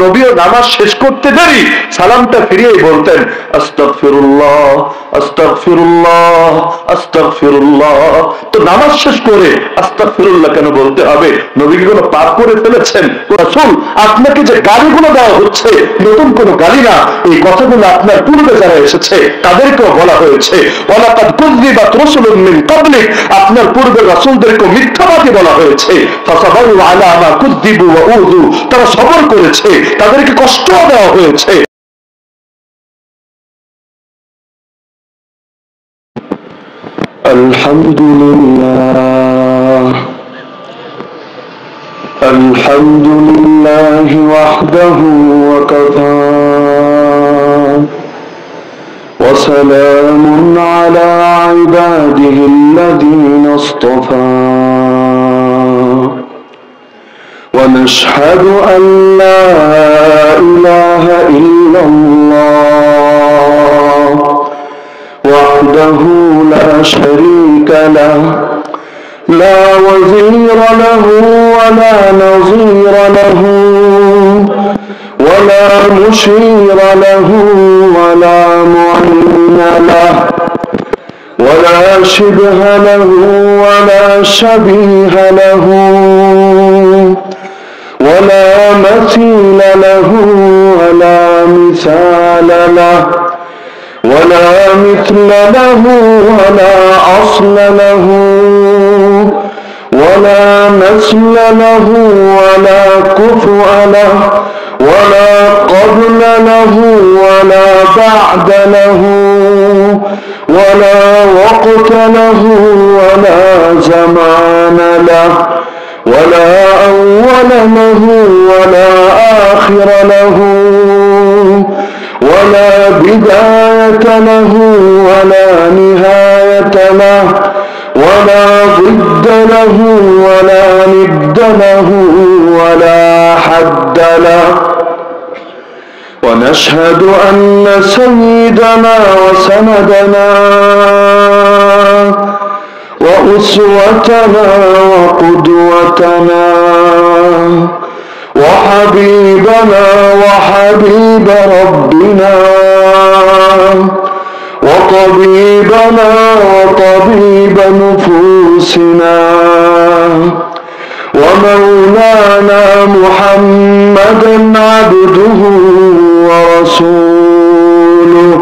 নবীও নামাজ শেষ করতে দেরি সালামটা ফিরিয়েই বলতেন আস্তাগফিরুল্লাহ আস্তাগফিরুল্লাহ আস্তাগফিরুল্লাহ। তো নামাজ শেষ করে আস্তাগফিরুল্লাহ কেন বলতে হবে? নবী কি কোনো পাপ করে ফেলেছেন? রাসূল, আপনাকে যে গালিগুলো দেওয়া হচ্ছে নতুন কোনো গালি না, এই কথাগুলো আপনার পূর্বে যারা এসেছে তাদেরকেও বলা হয়েছে ওয়ালাকাদ কুযযিবাত রাসূলুম মিন ক্বাবলিক, আপনার পূর্বের রাসূলদেরকে মিথ্যাবাদী বলা হয়েছে। ফাসাবারু আলা মা কুযযিবু ওয়া উযু, তারা সবর করেছে, তাদেরকে কষ্ট দেওয়া হয়েছে। আলহামদুলিল্লাহ আলহামদুলিল্লাহি ওয়াহদাহু ওয়া কাফা ওয়া সালামুন আলা ইবাদিহিল্লাযীনা ইসতাফা ونشهد أن لا إله إلا الله وحده لا شريك له لا وزير له ولا نظير له ولا مشير له ولا معين له ولا شبه له ولا شبيه له ولا مثيل له ولا مثال له ولا مثل له ولا أصل له ولا نسل له ولا كفؤ له ولا قبل له ولا بعد له ولا وقت له ولا زمان له ولا أول له ولا آخر له ولا بداية له ولا نهاية له ولا ضد له ولا ند له ولا حد له ونشهد أن سيدنا وسندنا وأسوتنا وقدوتنا وحبيبنا وحبيب ربنا وطبيبنا وطبيب نفوسنا ومولانا محمدا عبده ورسوله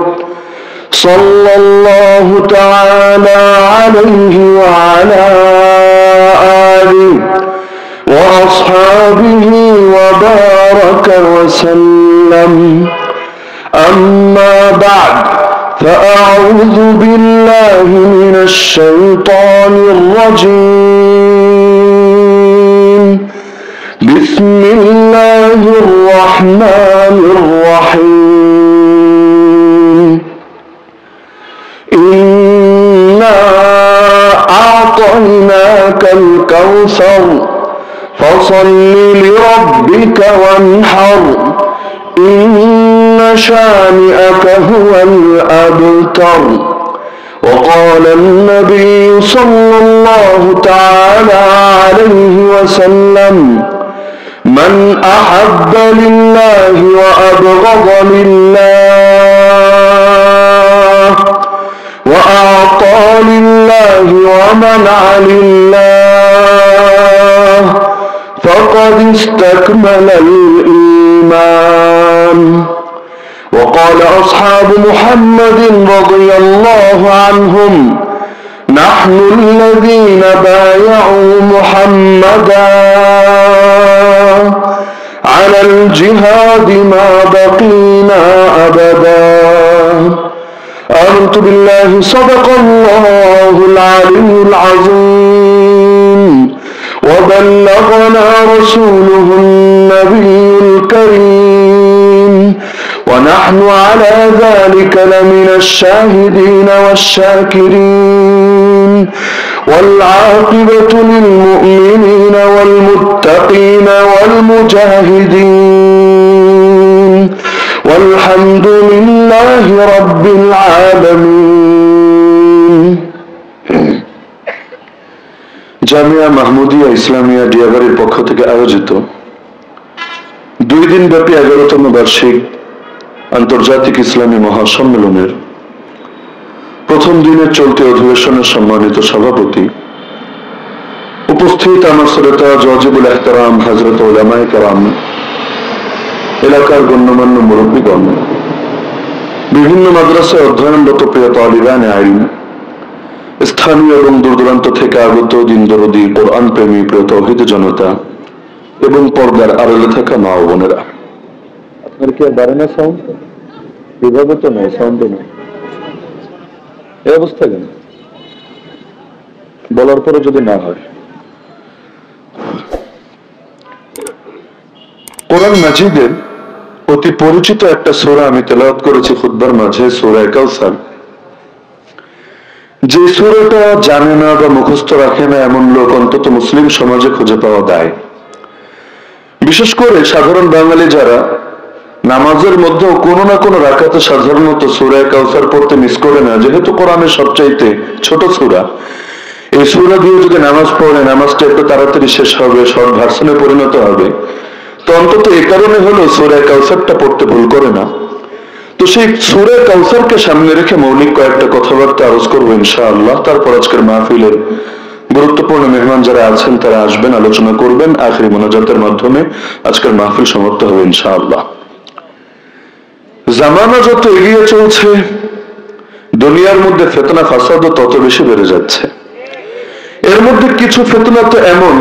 صلى الله تعالى عليه وعلى آله وأصحابه وبارك وسلم. أما بعد، فأعوذ بالله من الشيطان الرجيم. بسم الله الرحمن الرحيم. إنا أعطيناك الكوثر فصل لربك وانحر إن شانئك هو الأبتر. وقال النبي صلى الله تعالى عليه وسلم: من أحب لله وأبغض لله وأعطى لله ومنع لله فقد استكمل الإيمان. وقال أصحاب محمد رضي الله عنهم: نحن الذين بايعوا محمدا على الجهاد ما بقينا أبدا. آمنت بالله صدق الله العلي العظيم وبلغنا رسوله النبي الكريم ونحن على ذلك لمن الشاهدين والشاكرين والعاقبة للمؤمنين والمتقين والمجاهدين والحمد لله رب العالمين. জামিয়া মাহমুদিয়া ইসলামিয়া ডিয়াবাড়ির পক্ষ থেকে আয়োজিত 2 দিন ব্যাপী 11তম বার্ষিক আন্তর্জাতিক ইসলামী মহাসম্মেলনের প্রথম দিনের চলতি অধিবেশনের সম্মানিত সভাপতি, উপস্থিত আমার শ্রোতা ওয়াজিবুল ইহতিরাম হযরত উলামায়ে কেরাম, এলাকার গণ্যমান্য মুরব্বীগণ, বিভিন্ন মাদ্রাসায় অধ্যয়নরত প্রিয় তালিবানে ইলম, স্থানীয় এবং দূরদূরান্ত থেকে আগত দিন দরদি কোরআন প্রেমী প্রিয় তাওহীদ জনতা এবং পর্দার আড়ালে থাকা মা ও বোনেরা, আপনার কি আর বাড়ে না সাউন্ড? বিভাগে তো নেই, সাউন্ড নেই, এই অবস্থা কেন? বলার পরে যদি না হয়। কোরআন মাজিদের অতি পরিচিত একটা সূরা আমি তেলাওয়াত করেছি খুতবার মাঝে, সূরা কাউসার। যে সূরাটা জানে না বা মুখস্থ রাখে না এমন লোক অন্তত মুসলিম সমাজে খুঁজে পাওয়া যায়। বিশেষ করে সাধারণ বাঙালি যারা নামাজের মধ্যেও কোনো না কোনো রাকাতে সাধারণত সূরা কাউসার পড়তে মিস করে না, যেহেতু কোরআনের সবচাইতে ছোট সূরা, এই সূরা দিয়ে যদি নামাজ পড়ে নামাজটা একটু তাড়াতাড়ি শেষ হবে, শর্ট ভার্সনে পরিণত হবে। তো অন্তত এই কারণে হলো সূরা কাউসারটা পড়তে ভুল করে না। তো সেই সূরা কাউসারকে সামনে রেখে মৌলিক কয়েকটা কথাবার্তা আরজ করবো ইনশাআল্লাহ। তারপর আজকের মাহফিলের গুরুত্বপূর্ণ মেহমান যারা আছেন তারা আসবেন, আলোচনা করবেন, আখিরি মোনাজাতের মাধ্যমে আজকের মাহফিল সমাপ্ত হবে ইনশাআল্লাহ। জামানা যত এগিয়ে চলছে, দুনিয়ার মধ্যে ফিতনা ফাসাদ তত বেশি বেড়ে যাচ্ছে। এর মধ্যে কিছু ফিতনা তো এমন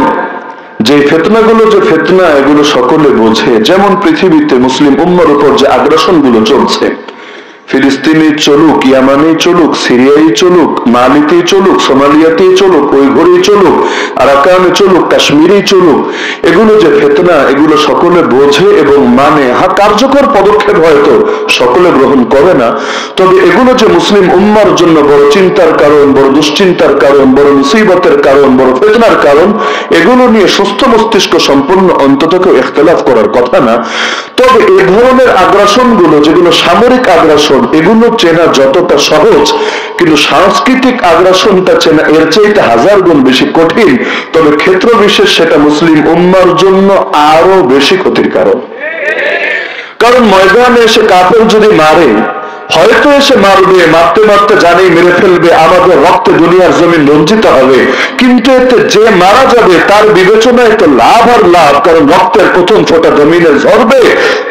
যে ফিতনাগুলো, যে ফিতনা এগুলো সকলে বোঝে। যেমন পৃথিবীতে মুসলিম উম্মার উপর যে আগ্রাসন গুলো চলছে, ফিলিস্তিনে চলুক, ইয়ামানে চলুক, সিরিয়ায় চলুক, মালিতেই চলুক, সোমালিয়াতেই চলুক, উইঘুরেই চলুক, আরাকানে চলুক, কাশ্মীরেই চলুক, এগুলো যে ফিতনা এগুলো সকলে বোঝে এবং মানে। কার্যকর পদক্ষেপ হয়তো সকলে গ্রহণ করে না, তবে এগুলো যে মুসলিম উম্মার জন্য বড় চিন্তার কারণ, বড় দুশ্চিন্তার কারণ, বড় মুসিবতের কারণ, বড় ফিতনার কারণ, এগুলো নিয়ে সুস্থ মস্তিষ্ক সম্পন্ন অন্তত কেউ ইখতিলাফ করার কথা না। তবে এ ধরনের আগ্রাসন গুলো, যেগুলো সামরিক আগ্রাসন, এগুলো চেনা যতটা সহজ, কিন্তু সাংস্কৃতিক আগ্রাসনটা চেনা এর চাইতে 1000 গুণ বেশি কঠিন। তবে ক্ষেত্র বিশেষ সেটা মুসলিম উম্মার জন্য আরো বেশি ক্ষতির কারণ। কারণ ময়দানে এসে কাফের যদি মারে, হয়তো এসে মারবে, মারতে মারতে জানেই মেরে ফেলবে, আমাদের রক্তে দুনিয়ার জমিন রঞ্জিত হবে, কিন্তু এতে যে মারা যাবে তার বিবেচনায় তো লাভ আর লাভ। কারণ রক্তের প্রথম ফোঁটা জমিনে ঝরবে,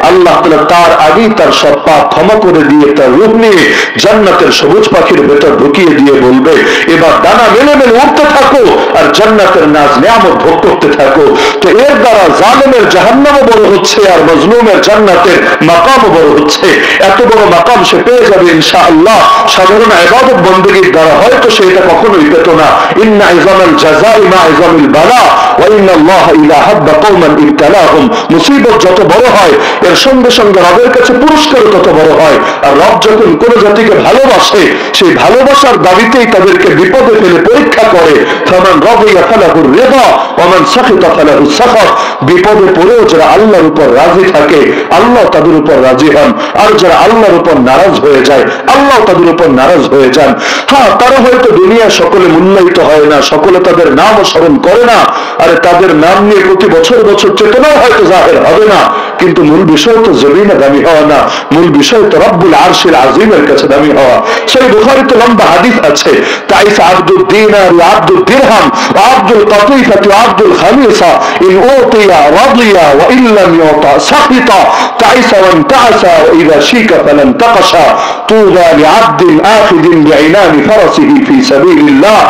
আল্লাহ তাআলা তার আগেই তার সব পাপ ক্ষমা করে দিয়ে তার রূহ নিয়ে জান্নাতের সবুজ পাখির ভেতর ঢুকিয়ে দিয়ে বলবে, এবার ডানা মেলে মেলে উঠতে থাকো আর জান্নাতের নাজ নিয়ামত ভোগ করতে থাকো। তো এর দ্বারা জালেমের জাহান্নামও বড় হচ্ছে আর মজলুমের জান্নাতের মাকামও বড় হচ্ছে। এত বড় মাকাম সে পেয়ে যাবে ইনশাআল্লাহ। সাধারণ ইবাদত বন্দেগীর দ্বারা হয়তো সেটা কখনোই পেত না। ইন্না ইজামাল জাযাই মা ইজামিল বালা ওয়া ইন্নাল্লাহা ইযা হাব্বা কওমান ইবতালাহুম। মুসিবত যত বড় হয় এর সঙ্গে সঙ্গে রবের কাছে পুরস্কার তত বড় হয়। আর রব যখন কোন জাতিকে ভালোবাসে, সেই ভালোবাসার দাবিতেই তাদেরকে বিপদে ফেলে পরীক্ষা করে। ফামান রাদিয়া ফালাহুর রিদা ওয়া মান সাখিতা ফালাহুস সাখাত। বিপদে পড়েও যারা আল্লাহর উপর রাজি থাকে, আল্লাহ তাদের উপর রাজি হন। আর যারা আল্লাহর উপর নারাজ হয়ে যায়, আল্লাহ তাদের উপর নারাজ হয়ে যান। হ্যাঁ, তারা হয়তো দুনিয়া সকলে মূল্যায়িত হয় না, সকলে তাদের নামও স্মরণ করে না, আর তাদের নাম নিয়ে প্রতি বছর বছর চেতনাও হয়তো জাহের হবে না, কিন্তু মূল বিষয় তো জমিনে দামি হওয়া না, মূল বিষয় তো রব্বুল আরশিল আজিমের কাছে দামি হওয়া। সেই বুখারীতে লম্বা হাদিস আছে, তাইসা আব্দুদ দিনার ওয়া আব্দুদ দিরহাম ওয়া আব্দুল কাতিফা ওয়া আব্দুল খামিসা ইন উতিয়া রাদিয়া ওয়া ইল্লাম ইউতা সাখিতা তাইসা ওয়া তাসা ওয়া ইযা শিকা ফালান তাকশা তুবা লিআবদিন আখিদিন বিঈনানি ফারাসিহি ফি সাবিলিল্লাহ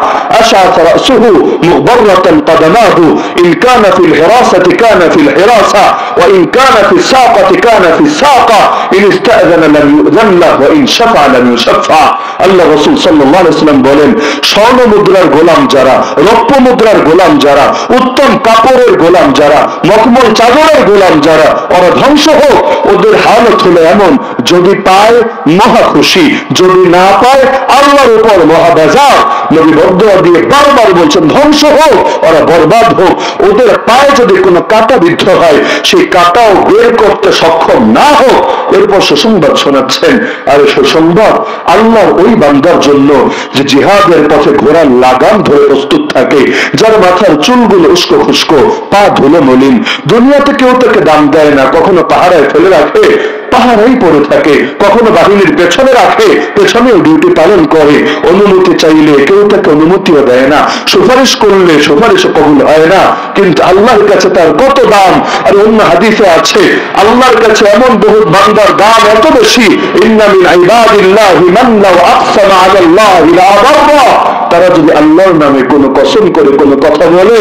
আশআথ রাসুহু মুগবরাতান قدماه إن كان في الحراسة كان في الحراسة وإن كان في الساقة كان في الساقة إن استأذن لم يؤذن له وإن شفع لم يشفع। আল্লাহ রাসূল সাল্লাল্লাহু আলাইহি ওয়াসাল্লাম বলেন, স্বর্ণ মুদ্রার গোলাম যারা, রৌপ্য মুদ্রার গোলাম যারা, উত্তম কাপড়ের গোলাম যারা, মখমল চাদরের গোলাম যারা, ওরা ধ্বংস হোক। ওদের হালত হলো এমন, যদি পায় মহা খুশি, যদি না পায় আল্লাহর উপর মহা বেজার। নবী বদদুয়া দিয়ে বারবার বলছেন ধ্বংস হোক, ওরা বরবাদ হোক। ওদের পায়ে যদি কোনো কাঁটা বিদ্ধ হয়, সেই কাঁটাও বের করতে সক্ষম না হোক। এরপর সুসংবাদ শোনাচ্ছেন, আর সুসংবাদ আল্লাহর ওই বান্দার জন্য যে জিহাদের পথে ঘোড়ার লাগাম ধরে প্রস্তুত থাকে, যার মাথার চুলগুলো উস্কো খুস্কো, পা ধুলো মলিন, দুনিয়াতে কেউ তাকে দাম দেয় না, কখনো পাহাড়ায় ফেলে রাখে, পাহাড়াই পড়ে থাকে, কখনো বাহিনীর পেছনে রাখে, পেছনেও ডিউটি পালন করে, অনুমতি চাইলে কেউ তাকে অনুমতিও দেয় না, সুপারিশ করলে সুপারিশও কবুল হয় না, কিন্তু আল্লাহর কাছে তার কত দাম। আর অন্য হাদিসে আছে আল্লাহর কাছে এমন বহু বান্দার দাম এত বেশি, ইন্না মিন ইবাদিল্লাহি মান লাউ আকসামা আলাল্লাহি লা আবাররা, তারা যদি আল্লাহর নামে কোনো কসম করে কোনো কথা বলে,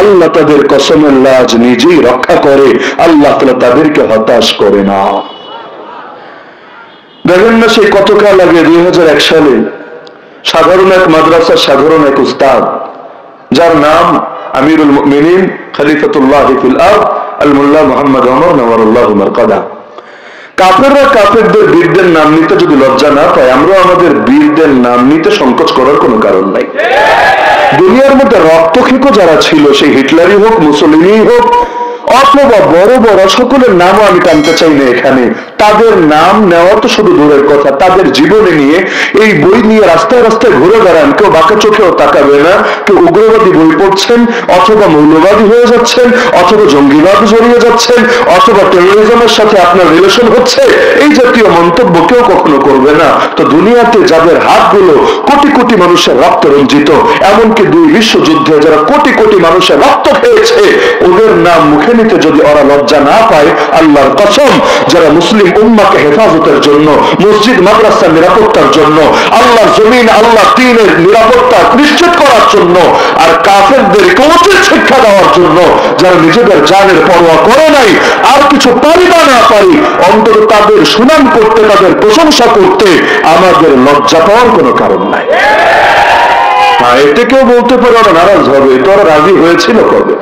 আল্লাহ তাদের কসমের লাজ নিজেই রক্ষা করে, আল্লাহ তাআলা তাদেরকে হতাশ করে না। দেখেন না সেই কত কাল আগে 2001 সালে সাধারণ এক মাদ্রাসার সাধারণ এক উস্তাদ, যার নাম আমিরুল মুমিনিন খলিফাতুল্লাহ ফিল আরদ আল মুল্লা মুহাম্মদ ওমর নওয়ারুল্লাহু মারকাদা, কাফেররা কাফেরদের বীরদের নাম নিতে যদি লজ্জা না পায়, আমরা আমাদের বীরদের নাম নিতে সংকোচ করার কোনো কারণ নাই। দুনিয়ার মধ্যে রক্তক্ষেকো যারা ছিল, সেই হিটলারই হোক, মুসলিনই হোক, অথবা বড় বড় সকলের নামও আমি টানতে চাই না এখানে, তাদের নাম নেওয়া তো শুধু দূরের কথা, তাদের জীবনে নিয়ে এই বই নিয়ে রাস্তায় রাস্তায় ঘুরে বেড়ান, কেউ বাঁকা চোখেও তাকাবে না, কেউ উগ্রবাদী বই পড়ছেন, অথবা মৌলবাদী হয়ে যাচ্ছেন, অথবা জঙ্গিবাদ জড়িয়ে যাচ্ছেন, অথবা টেরোরিজমের সাথে আপনার রিলেশন হচ্ছে, এই জাতীয় মন্তব্য কেউ কখনো করবে না। তো দুনিয়াতে যাদের হাতগুলো কোটি কোটি মানুষের রক্ত রঞ্জিত, এমনকি 2 বিশ্বযুদ্ধে যারা কোটি কোটি মানুষের রক্ত খেয়েছে, ওদের নাম মুখে নিতে যদি ওরা লজ্জা না পায়, আল্লাহর কসম, যারা মুসলিম উম্মাকে হেফাজতের জন্য, মসজিদ মাদ্রাসার নিরাপত্তার জন্য, আল্লাহর জমিন আল্লাহ দ্বীনের নিরাপত্তা নিশ্চিত করার জন্য, আর কাফেরদেরকে উচিত শিক্ষা দেওয়ার জন্য, যারা নিজেদের জানের পরোয়া করে নাই, আর কিছু পারি বা না পারি, অন্তত তাদের সুনাম করতে, তাদের প্রশংসা করতে আমাদের লজ্জা পাওয়ার কোনো কারণ নাই। এতে কেউ বলতে পারে ওরা নারাজ হবে, তো ওরা রাজি হয়েছিল কবে?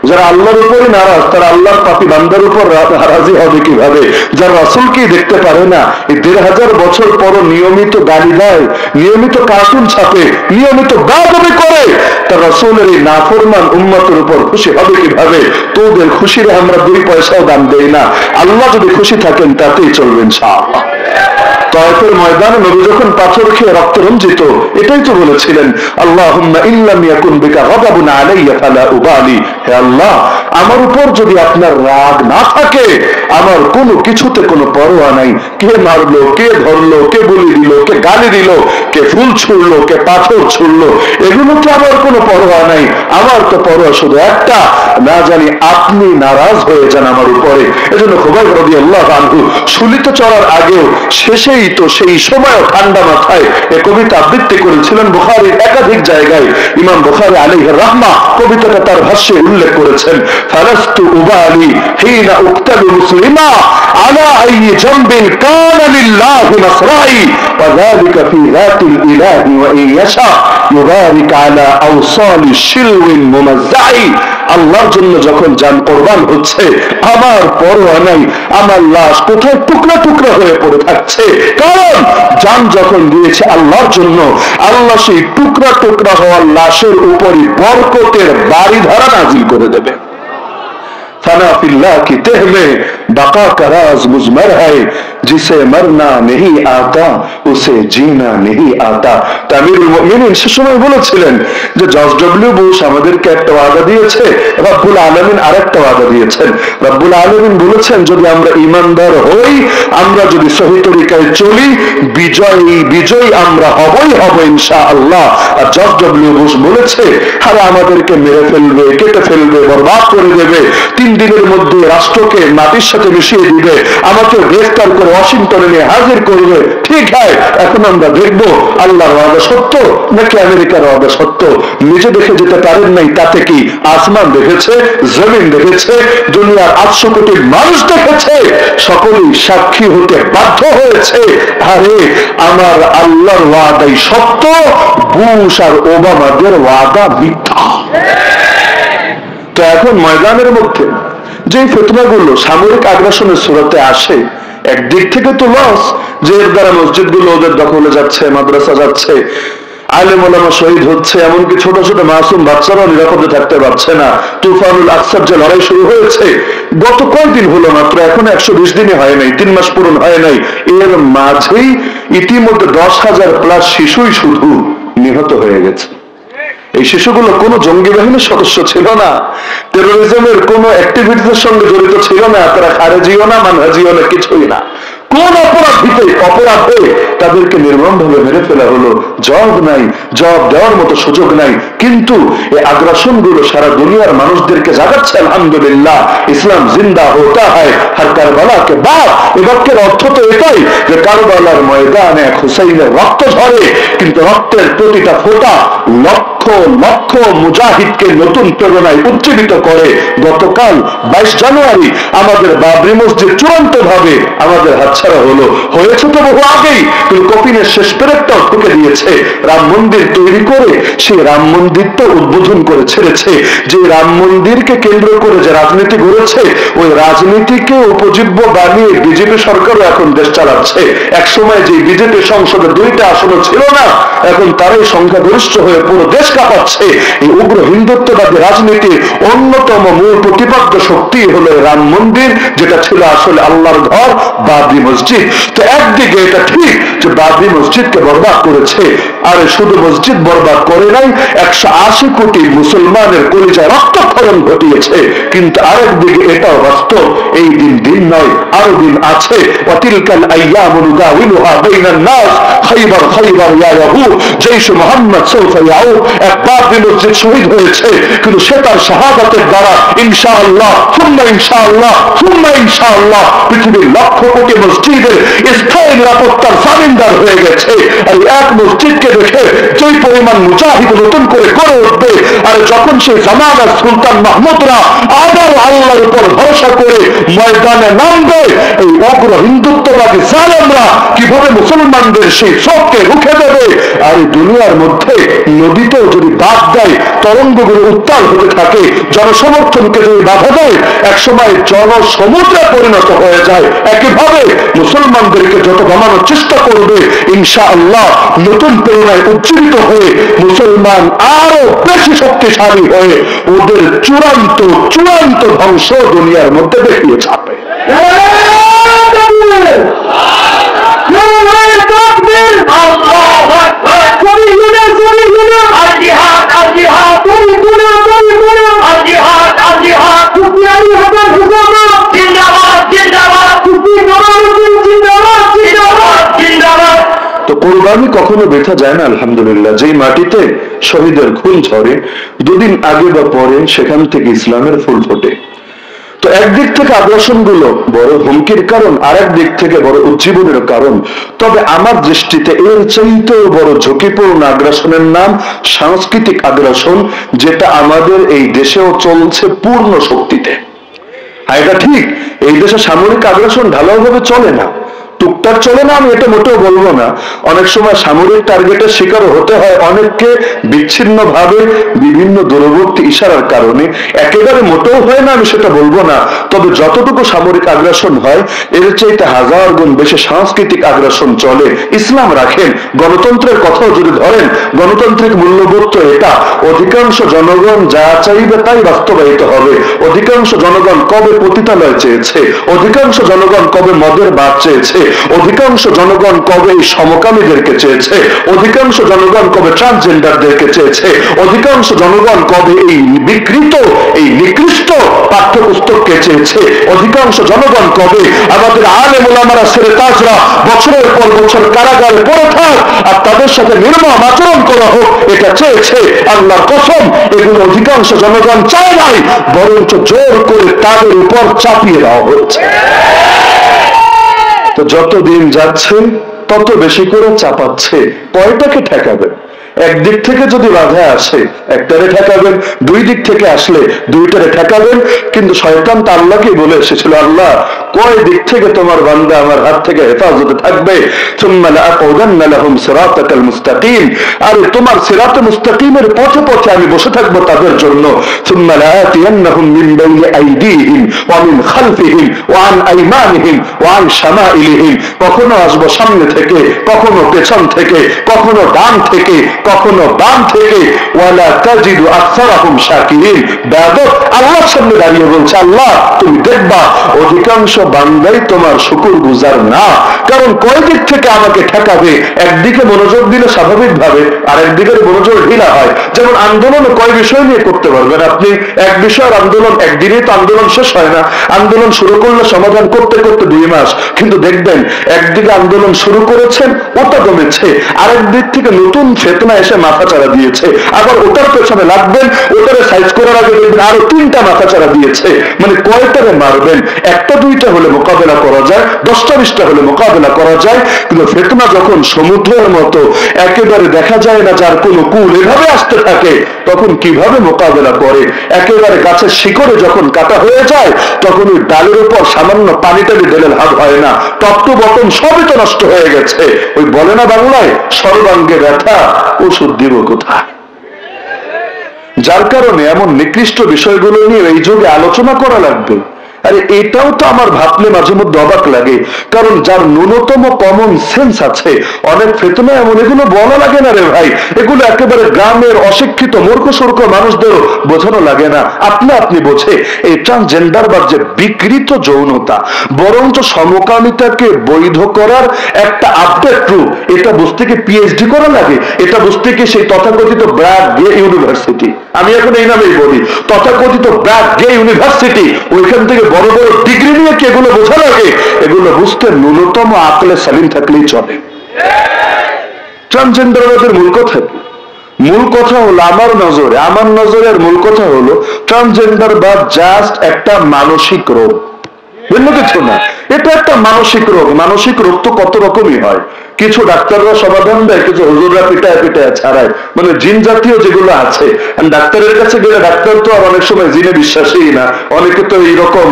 যারা আল্লাহর উপরে নারাজ, তারা আল্লাহর পাপী বান্দার উপর রাজি হবে কিভাবে? যারা রাসূলকেই দেখতে পারে না, এই 1500 বছর পর নিয়মিত গালি দেয়, নিয়মিত কার্টুন ছাপে, নিয়মিত বেয়াদবি করে, তার রাসূলের এই নাফরমান উম্মতের উপর খুশি হবে কিভাবে? তোদের খুশিরে আমরা 2 পয়সাও দাম দেই না, আল্লাহ যদি খুশি থাকেন তাতেই চলবে ইনশাআল্লাহ। তায়েফের ময়দানে নবী যখন পাথর খেয়ে রক্ত রঞ্জিত, এটাই তো বলেছিলেন, আল্লাহুম্মা ইল্লাম ইয়াকুন বিকা গাদাবুন আলাইয়া ফালা উবালি, হে আল্লাহ, আমার উপর যদি আপনার রাগ না থাকে, আমার কোনো কিছুতে কোনো পরোয়া নাই, কে মারলো, কে ধরলো, কে বলি দিল, কে গালি দিল, কে ফুল ছুড়লো, কে পাথর ছুড়লো, এগুলোতে আমার কোনো পরোয়া নাই, আমার তো পরোয়া শুধু একটা, না জানি আপনি নারাজ হয়ে যান আমার উপরে। এজন্য খুবাইব রাদিয়াল্লাহু আনহু শুলিতে চড়ার আগেও শেষেই তো সেই সময় ঠান্ডা মাথায় এই কবিতা আবৃত্তি করেছিলেন বুখারীর একাধিক জায়গায়। ইমাম বুখারী আলাইহির রাহমা কবিতাটা তার ভাষ্যে উল্লেখ করেছেন, ফালাস্তু উবালি হিনা উক্তালু মুসলিমা আলা আইয়ি জামবিন কানা লিল্লাহি নাসরাই ওয়া যালিকা ফি যাতিল ইলাহি ওয়া ইন ইয়াশা ইউবারিক আলা আওসালি শিলওয়িন মুমাজ্জাই। আল্লাহর জন্য যখন জান কোরবান হচ্ছে, আমার পরোয়া নাই আমার লাশ কোথায় টুকরা টুকরা হয়ে পড়ে থাকছে, কারণ জান যখন দিয়েছে আল্লাহর জন্য, আল্লাহ সেই টুকরা টুকরা হওয়ার লাশের উপরই বরকতের বাড়িধারা নাজিল করে দেবে। फना फिल्लाह की तह में बका का राज मुजमर है, जिसे मरना नहीं आता उसे जीना नहीं आता। আমিরুল মুমিনিন সে সময় বলেছিলেন যে জর্জ ডব্লিউ বুশ আমাদেরকে একটা ওয়াদা দিয়েছে, রব্বুল আলামিন আরেকটা ওয়াদা দিয়েছেন। রব্বুল আলামিন বলেছেন যদি আমরা ঈমানদার হই, আমরা যদি সহি তরিকায় চলি, বিজয়ী আমরা হবই হব ইনশাআল্লাহ। আর জর্জ ডব্লিউ বুশ বলেছে আরে আমাদেরকে মেরে ফেলবে, কেটে ফেলবে, বরবাদ করে দেবে, 3 দিনের মধ্যে রাষ্ট্রকে মাটির সাথে মিশিয়ে দিবে, আমাকে গ্রেফতার করে ওয়াশিংটনে নিয়ে হাজির করবে। ঠিক হয়, এখন আমরা দেখবো আল্লাহর ওয়াদা সত্য নাকি আমেরিকার ওয়াদা সত্য। নিজে দেখে যেতে পারেন নাই, তাতে কি? আসমান দেখেছে, জমিন দেখেছে, দুনিয়ার 800 কোটি মানুষ দেখেছে, সকলেই সাক্ষী হতে বাধ্য হয়েছে আরে আমার আল্লাহর ওয়াদাই সত্য, বুশ আর ওবামাদের ওয়াদা মিথ্যা। তো এখন ময়দানের মধ্যে যে ফিতনাগুলো সামরিক আগ্রাসনের সুরতে আসে, একদিক থেকে তো লস, যে এর দ্বারা মসজিদগুলো ওদের দখলে যাচ্ছে, মাদ্রাসা যাচ্ছে, আলেম ওলামা শহীদ হচ্ছে, এমনকি ছোট ছোট মাসুম বাচ্চারাও নিরাপদে থাকতে পারছে না। তুফানুল আকসার যে লড়াই শুরু হয়েছে গত কয়েকদিন হলো মাত্র, এখন 120 দিনই হয় নাই, 3 মাস পূরণ হয় নাই, এর মাঝেই ইতিমধ্যে 10,000 প্লাস শিশুই শুধু নিহত হয়ে গেছে। এই শিশুগুলো কোনো জঙ্গি বাহিনীর সদস্য ছিল না, টেরোরিজমের কোনো অ্যাক্টিভিটির সঙ্গে জড়িত ছিল না, তারা খারেজিও না, মানহাজিও না, কিছুই না। কোন অপরাধে তাদেরকে নির্মম ভাবে মেরে ফেলা হলো, জবাব নাই, জবাব দেওয়ার মতো সুযোগ নাই। কিন্তু এই আগ্রাসন গুলো সারা দুনিয়ার মানুষদেরকে জাগাচ্ছে। আলহামদুলিল্লাহ, ইসলাম জিন্দা হতা হয় হর কারবালা কে বাদ। এ বাক্যের অর্থ তো এটাই যে কারবালার ময়দানে হুসাইনের রক্ত ঝরে, কিন্তু রক্তের প্রতিটা ফোঁটা লক্ষ লক্ষ মুজাহিদকে নতুন প্রেরণায় উজ্জীবিত করে। গতকাল 22 জানুয়ারি আমাদের বাবরি মসজিদ চূড়ান্ত ভাবে আমাদের হাতছাড়া হলো। হয়েছে তো বহু আগেই, কিন্তু কপিনের শেষ পেরেকটাও ঠুকে দিয়েছে। রাম মন্দির তৈরি করে সেই রাম মন্দির তো উদ্বোধন করে ছেড়েছে। যে রাম মন্দিরকে কেন্দ্র করে যে রাজনীতি গড়েছে, ওই রাজনীতিকে উপজীব্য বানিয়ে বিজেপি সরকারও এখন দেশ চালাচ্ছে। একসময় যে বিজেপি সংসদে 2টা আসন ছিল না, এখন তারাই সংখ্যাগরিষ্ঠ হয়ে পুরো দেশ কাঁপাচ্ছে। এই উগ্র হিন্দুত্ববাদী রাজনীতির অন্যতম মূল প্রতিপাদ্য শক্তি হলো রাম মন্দির, যেটা ছিল আসলে আল্লাহর ঘর, বাবরি মসজিদ। তো একদিকে এটা ঠিক যে বাবরি মসজিদকে বরবাদ করেছে, আর শুধু মসজিদ বরবাদ করে নাই, 180 কোটি মুসলমানের কলিজায় রক্তক্ষরণ ঘটিয়েছে। কিন্তু আরেকদিকে এটাও বাস্তব, এই দিন দিন নয়, আরো দিন আছে। ওয়াতিলকাল আইয়ামু নুদাউলুহা বাইনান নাস খাইবার খাইবার ইয়া ইয়াহুদ জৈশ মুহাম্মদ সাউফা ইয়াউদ। এক বাবরি মসজিদ শহীদ হয়েছে, কিন্তু সে তার শাহাদাতের দ্বারা ইনশাআল্লাহ সুম্মা ইনশাআল্লাহ সুম্মা ইনশাআল্লাহ পৃথিবীর লক্ষ কোটি মসজিদের স্থায়ী নিরাপত্তার জামিনদার হয়ে গেছে। আর এক মসজিদকে দেখে যেই পরিমাণ মুজাহিদ নতুন করে গড়ে উঠবে, আর যখন সেই জামানার সুলতান মাহমুদরা আবার আল্লাহর উপর ভরসা করে ময়দানে নামবে, এই অগ্র হিন্দুত্ববাদী জালেমরা কিভাবে মুসলমানদের সেই শোককে রুখে দেবে। আর এই দুনিয়ার মধ্যে নদীতেও যদি বাদ দেয়, তরঙ্গগুলো উত্তাল হতে থাকে, জনসমর্থনকে যদি বাধা দেয়, একসময় জনসমুদ্রে পরিণত হয়ে যায়। একইভাবে মুসলমানদেরকে যত দমানোর চেষ্টা করবে, ইনশাআল্লাহ নতুন প্রেরণায় উজ্জীবিত হয়ে মুসলমান আরো বেশি শক্তিশালী হয়ে ওদের চূড়ান্ত চূড়ান্ত ধ্বংস দুনিয়ার মধ্যে দেখিয়ে ছাপে। তো কোরবানি কখনো ব্যথা যায় না। আলহামদুলিল্লাহ, যেই মাটিতে শহীদের খুন ঝরে, 2 দিন আগে বা পরে সেখান থেকে ইসলামের ফুল ফোটে। তো একদিক থেকে আগ্রাসন গুলো বড় হুমকির কারণ, আর এক দিক থেকে বড় উজ্জীবনের কারণ। তবে আমার দৃষ্টিতে এর চাইতেও বড় ঝুঁকিপূর্ণ আগ্রাসনের নাম সাংস্কৃতিক আগ্রাসন, যেটা আমাদের এই দেশেও চলছে পূর্ণ শক্তিতে। আর এটা ঠিক, এই দেশে সামরিক আগ্রাসন ঢালাওভাবে চলে না, টুকটাক চলে না, আমি এটা মোটেও বলবো না। অনেক সময় সামরিক টার্গেটের শিকার হতে হয় অনেককে বিচ্ছিন্ন ভাবে বিভিন্ন দূরবর্তী ইশারার কারণে। একেবারে মোটেও হয় না, আমি সেটা বলবো না। তবে যতটুকু সামরিক আগ্রাসন হয়, এর চাইতে 1000 গুণ বেশি সাংস্কৃতিক আগ্রাসন চলে। ইসলাম রাখেন, গণতন্ত্রের কথাও যদি ধরেন, গণতান্ত্রিক মূল্যবোধ তো এটা, অধিকাংশ জনগণ যা চাইবে তাই বাস্তবায়িত হবে। অধিকাংশ জনগণ কবে পতিতালয় চেয়েছে, অধিকাংশ জনগণ কবে মদের বাদ চেয়েছে, অধিকাংশ জনগণ কবে এই সমকামীদেরকে চেয়েছে, অধিকাংশ জনগণ কবে ট্রান্সজেন্ডারদেরকে চেয়েছে, অধিকাংশ জনগণ কবে এই বিকৃত এই নিকৃষ্ট পাঠ্যপুস্তককে চেয়েছে, অধিকাংশ জনগণ কবে আমাদের আলেম ওলামারা সেরেতাজরা বছরের পর বছর কারাগারে পড়ে থাক আর তাদের সাথে নির্মম আচরণ করা হোক, এটা চেয়েছে। আল্লাহর কসম, এগুলো অধিকাংশ জনগণ চায় নাই, বরঞ্চ জোর করে তাদের উপর চাপিয়ে দেওয়া হচ্ছে। তো যত দিন যাচ্ছে তত বেশি করে চাপাচ্ছে। কয়টাকে ঠেকাবে? একদিক থেকে যদি বাধা আসে একটারে ঠেকাবেন, 2 দিক থেকে আসলে 2টারে ঠেকাবেন। কিন্তু শয়তান তো আল্লাহকে বলে এসেছিল, আল্লাহ কয় দিক থেকে তোমার বান্দা আমার হাত থেকে হেফাজতে থাকবে? সুম্মা লাআকুদান্না লাহুম সিরাতাকাল মুস্তাকিম, আরে তোমার সিরাতে মুস্তাকিমের পথে পথে আমি বসে থাকবো তাদের জন্য। সুম্মা লাআতিয়ান্নাহুম মিন বাইনি আইদিহিম ওয়া মিন খালফিহিম ওয়া আন আইমানিহিম ওয়া আন শামাইলিহিম, কখনো আসবো সামনে থেকে, কখনো পেছন থেকে, কখনো ডান থেকে, কখনো বাম থেকে, ওয়ালা তাজিদু আকসারাহুম শাকিরিন। বেয়াদব আল্লাহর সামনে দাঁড়িয়ে বলছে, আল্লাহ তুমি দেখবা অধিকাংশ বান্দাই তোমার শুকরগুজার না। কারণ কয় দিক থেকে আমাকে ঠেকাবে, একদিকে মনোযোগ দিলে স্বাভাবিকভাবে আর একদিকে মনোযোগ ঢিলা হয়। যেমন আন্দোলন কয় বিষয় নিয়ে করতে পারবেন আপনি? এক বিষয়ের আন্দোলন একদিনেই তো আন্দোলন শেষ হয় না। আন্দোলন শুরু করলে সমাধান করতে করতে 2 মাস, কিন্তু দেখবেন একদিকে আন্দোলন শুরু করেছেন ওটা কমেছে, আরেক দিক থেকে নতুন ফেতনা এসে মাথা চারা দিয়েছে, আবার ওটার পেছনে লাগবেন, ওটারে সাইজ করার আগে দেখবেন আরো 3টা মাথা চারা দিয়েছে। মানে কয়টারে মারবেন? 1টা 2টা হলে মোকাবেলা করা যায়, 10টা 20টা হলে মোকাবেলা করা যায়, কিন্তু ফেতনা যখন সমুদ্রের মতো একেবারে দেখা যায় না যার কোনো কুল এভাবে আসতে থাকে, তখন কিভাবে মোকাবেলা করে? একেবারে গাছের শিকড়ে যখন কাটা হয়ে যায়, তখন ওই ডালের উপর সামান্য পানিটাকে ঢেলে লাভ হয় না, টপ টু বটম সবই তো নষ্ট হয়ে গেছে। ওই বলে না বাংলায়, সর্বাঙ্গে ব্যথা ওষুধ দিব কোথায়? যার কারণে এমন নিকৃষ্ট বিষয়গুলো নিয়ে এই যুগে আলোচনা করা লাগবে। আরে এটাও তো আমার ভাবলে মাঝে মধ্যে অবাক লাগে, কারণ যার ন্যূনতম কমন সেন্স আছে, অনেক ফেতনা এমন এগুলো বলা লাগে না রে ভাই, এগুলো একেবারে গ্রামের অশিক্ষিত মূর্খ সূর্খ মানুষদেরও বোঝানো লাগে না, আপনি বোঝে। এই ট্রান্সজেন্ডার বা যে বিকৃত যৌনতা, বরঞ্চ সমকামিতাকে বৈধ করার একটা আপডেট রূপ, এটা বুঝতে কি পিএইচডি করা লাগে? এটা বুঝতে কি সেই তথাকথিত ব্র্যাক গে ইউনিভার্সিটি, আমি এখন এই নামেই বলি, তথাকথিত ব্র্যাক গে ইউনিভার্সিটি, ওইখান থেকে বড় বড় ডিগ্রি নিয়ে কি এগুলো বোঝা লাগে? এগুলো বুঝতে ন্যূনতম আকলে সালিম থাকলেই চলে। ট্রান্সজেন্ডারবাদের মূল কথা কি? মূল কথা হলো আমার নজরের মূল কথা হলো ট্রান্সজেন্ডার বা জাস্ট একটা মানসিক রোগ, ভিন্ন কিছু না। এটা একটা মানসিক রোগ। মানসিক রোগ তো কত রকমই হয়, কিছু ডাক্তাররা সমাধান দেয়, কিছু হুজুররা পিটায় পিটায় ছাড়ায়, মানে জিন জাতীয় যেগুলো আছে। ডাক্তারের কাছে গেলে ডাক্তার তো আর অনেক সময় জিনে বিশ্বাসী না, অনেকে তো এইরকম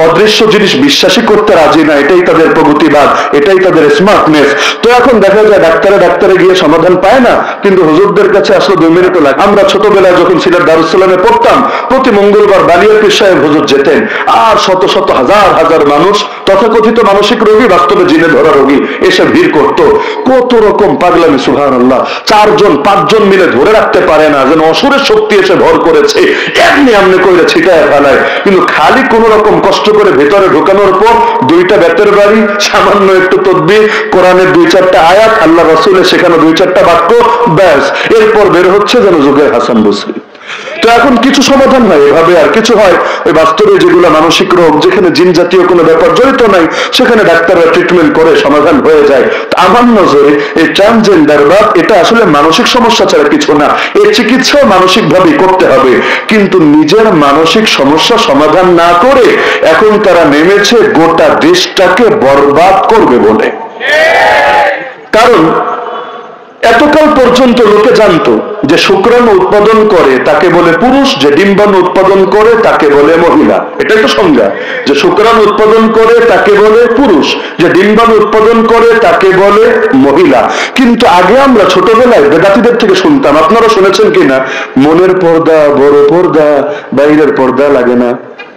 অদৃশ্য জিনিস বিশ্বাসী করতে রাজি না, এটাই তাদের প্রগতিবাদ, এটাই তাদের স্মার্টনেস। তো এখন দেখা যায় ডাক্তারে গিয়ে সমাধান পায় না, কিন্তু হুজুরদের কাছে আসলে 2 মিনিটও লাগে। আমরা ছোটবেলায় যখন সিলেট দারুস সালামে পড়তাম, প্রতি মঙ্গলবার বালিয়া পীর সাহেব হুজুর যেতেন, আর শত শত হাজার হাজার মানুষ, তথাকথিত মানসিক রোগী, বাস্তবে জিনে ধরা রোগী এসে ভিড় করত। কত রকম পাগলামি, সুবহানাল্লাহ। 4 জন 5 জন মিলে ধরে রাখতে পারে না, যেন অসুরের শক্তি এসে ভর করেছে, এমনি করে ছিটায় ফেলায়। কিন্তু খালি কোন রকম কষ্ট করে ভেতরে ঢোকানোর পর 2টা বেতের বাড়ি, সামান্য একটু তাসবিহ, কোরআনের 2-4টা আয়াত, আল্লাহ রাসূলের শেখানো 2-4টা বাক্য, ব্যাস। এরপর বের হচ্ছে যেন যুগের হাসান বসরি। তো এখন কিছু সমাধান হয় এভাবে, আর কিছু হয় ওই বাস্তবে যেগুলো মানসিক রোগ, যেখানে জিন জাতীয় কোনো ব্যাপার জড়িত নাই, সেখানে ডাক্তাররা ট্রিটমেন্ট করে সমাধান হয়ে যায়। আমার নজরে এই ট্রান্সজেন্ডার বা এটা আসলে মানসিক সমস্যা ছাড়া কিছু না, এর চিকিৎসা মানসিক ভাবেই করতে হবে। কিন্তু নিজের মানসিক সমস্যা সমাধান না করে এখন তারা নেমেছে গোটা দেশটাকে বরবাদ করবে বলে। কারণ এতকাল পর্যন্ত লোকে জানতো যে শুক্রাণু উৎপাদন করে তাকে বলে পুরুষ, যে ডিম্বাণু উৎপাদন করে তাকে বলে মহিলা, এটাই তো সংজ্ঞা, যে শুক্রাণু উৎপাদন করে তাকে বলে পুরুষ, যে ডিম্বাণু উৎপাদন করে তাকে বলে মহিলা। কিন্তু আগে আমরা ছোটবেলায় বেদাতীদের থেকে শুনতাম, আপনারা শুনেছেন কিনা, মনের পর্দা বড় পর্দা, বাইরের পর্দা লাগে না।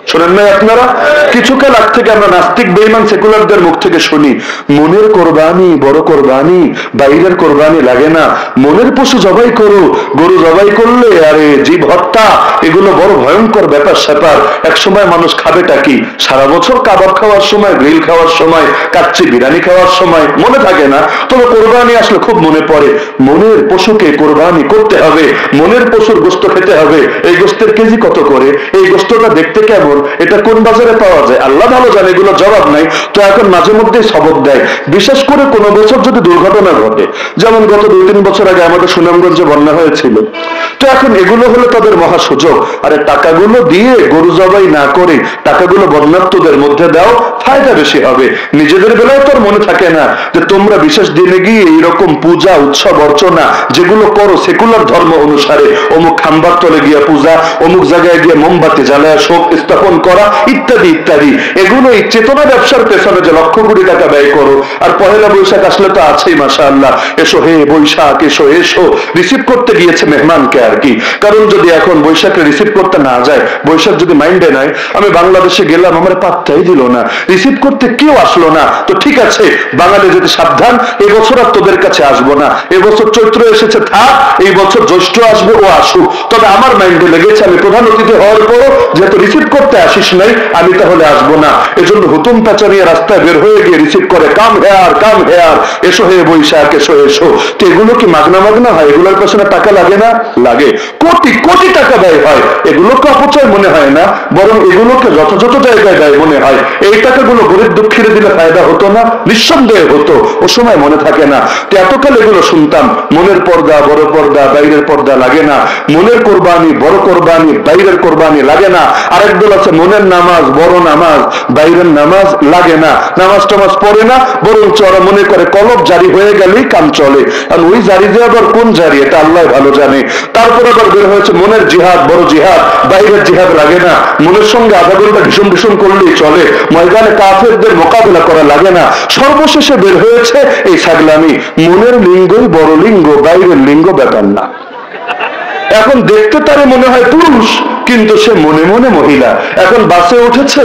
শোনেন নাই আপনারা? কিছুকাল আগ থেকে আমরা নাস্তিক বেঈমান সেকুলারদের মুখ থেকে শুনি, মনের কোরবানি বড় কোরবানি, বাইরের কোরবানি লাগে না, মনের পশু জবাই করো, গরু জবাই করলে আরে জীব হত্যা, এগুলো বড় ভয়ঙ্কর ব্যাপার স্যাপার। এক সময় মানুষ খাবেটা কি? সারা বছর কাবাব খাওয়ার সময়, গ্রিল খাওয়ার সময়, কাচ্চি বিরিয়ানি খাওয়ার সময় মনে থাকে না, তবে কোরবানি আসলে খুব মনে পড়ে। মনের পশুকে কোরবানি করতে হবে, মনের পশুর গোশত খেতে হবে। এই গোশতের কেজি কত করে? এই গোশতটা দেখতে কেমন? এটা কোন বাজারে পাওয়া যায়? আল্লাহ ভালো জানে, এগুলো জবাব নাই। তো এখন মাঝে মধ্যে সবক দেয়, বিশেষ করে কোন বছর যদি দুর্ঘটনা ঘটে, যেমন গত 2-3 বছর আগে আমাদের সুনামগঞ্জে বন্যা হয়েছিল, তো এখন এগুলো হলো তাদের মহা সুযোগ। আরে টাকাগুলো দিয়ে গরু জবাই না করে টাকাগুলো বন্যার্তদের মধ্যে দাও, ফায়দা বেশি হবে। নিজেদের বেলায় তো আর মনে থাকে না যে তোমরা বিশেষ দিনে গিয়ে এইরকম পূজা উৎসব অর্চনা যেগুলো করো সেকুলার ধর্ম অনুসারে, অমুক খাম্বার তলে গিয়া পূজা, অমুক জায়গায় গিয়ে মোমবাতি জ্বালায় শোক, স্থাপন করা ইত্যাদি ইত্যাদি। এগুলো এই চেতনা ব্যবসার পেছনে যে লক্ষ কোটি টাকা ব্যয় করো, আর পহেলা বৈশাখ আসলে তো আছেই মাশাআল্লাহ, এসো হে বৈশাখ এসো এসো, রিসিভ করতে গিয়েছে মেহমানকে আর কি। কারণ যদি এখন বৈশাখে রিসিভ করতে না যায়, বৈশাখ যদি মাইন্ডে নাই, আমি বাংলাদেশে গেলাম আমার পাত্তাই দিল না, রিসিভ করতে কেউ আসলো না, তো ঠিক আছে বাঙালি যেতে সাবধান, এবছর আর তোদের কাছে আসবো না, এবছর চৈত্র এসেছে থাক, এই বছর জ্যৈষ্ঠ আসবে ও আসুক। তবে আমার মাইন্ডে লেগেছে আমি প্রধান অতিথি হওয়ার পর যেহেতু রিসিভ করতে আসিস নাই, আমি তাহলে আসবো না। এজন্য হুতুম পেঁচা নিয়ে রাস্তায় বের হয়ে গিয়ে রিসিভ করে, কাম হেয়ার কাম হেয়ার, এসো হে বৈশাখ এসো এসো। তো এগুলো কি মাগনা মাগনা হয়? এগুলোর পেছনে টাকা লাগে না? লাগে, কোটি কোটি টাকা ব্যয় হয়। এগুলোকে অপচয় মনে হয় না, বরং এগুলোকে যথাযথ জায়গায় দেয় মনে হয়। এই টাকাগুলো গরিব দুঃখীরে দিলে ফায়দা হতো না? নিঃসন্দেহে হতো, ও সময় মনে থাকে না। তো এতকাল এগুলো শুনতাম, মনের পর্দা বড় পর্দা বাইরের পর্দা লাগে না, মনের কোরবানি বড় কোরবানি বাইরের কোরবানি লাগে না। আরেক দল আছে মনের নামাজ বড় নামাজ বাইরের নামাজ লাগে না, নামাজ টামাজ পড়ে না, বরং ওরা মনে করে কলব জারি হয়ে গেলেই কাম চলে। আর ওই জারি যে আবার কোন জারি এটা আল্লাহ ভালো জানে। তারপর আবার বের হয়েছে মনের জিহাদ বড় জিহাদ, বাইরের জিহাদ লাগে না, মনের সঙ্গে আধা ঘন্টা ভীষণ ভীষণ করলেই চলে, ময়দানে কাফেরদের মোকাবিলা করা লাগে না। সর্বশেষে বের হয়েছে এই ছাগলামি, মনের লিঙ্গই বড় লিঙ্গ বাইরের লিঙ্গ ব্যাপার না। এখন দেখতে তারে মনে হয় পুরুষ, কিন্তু সে মনে মনে মহিলা। এখন বাসে উঠেছে,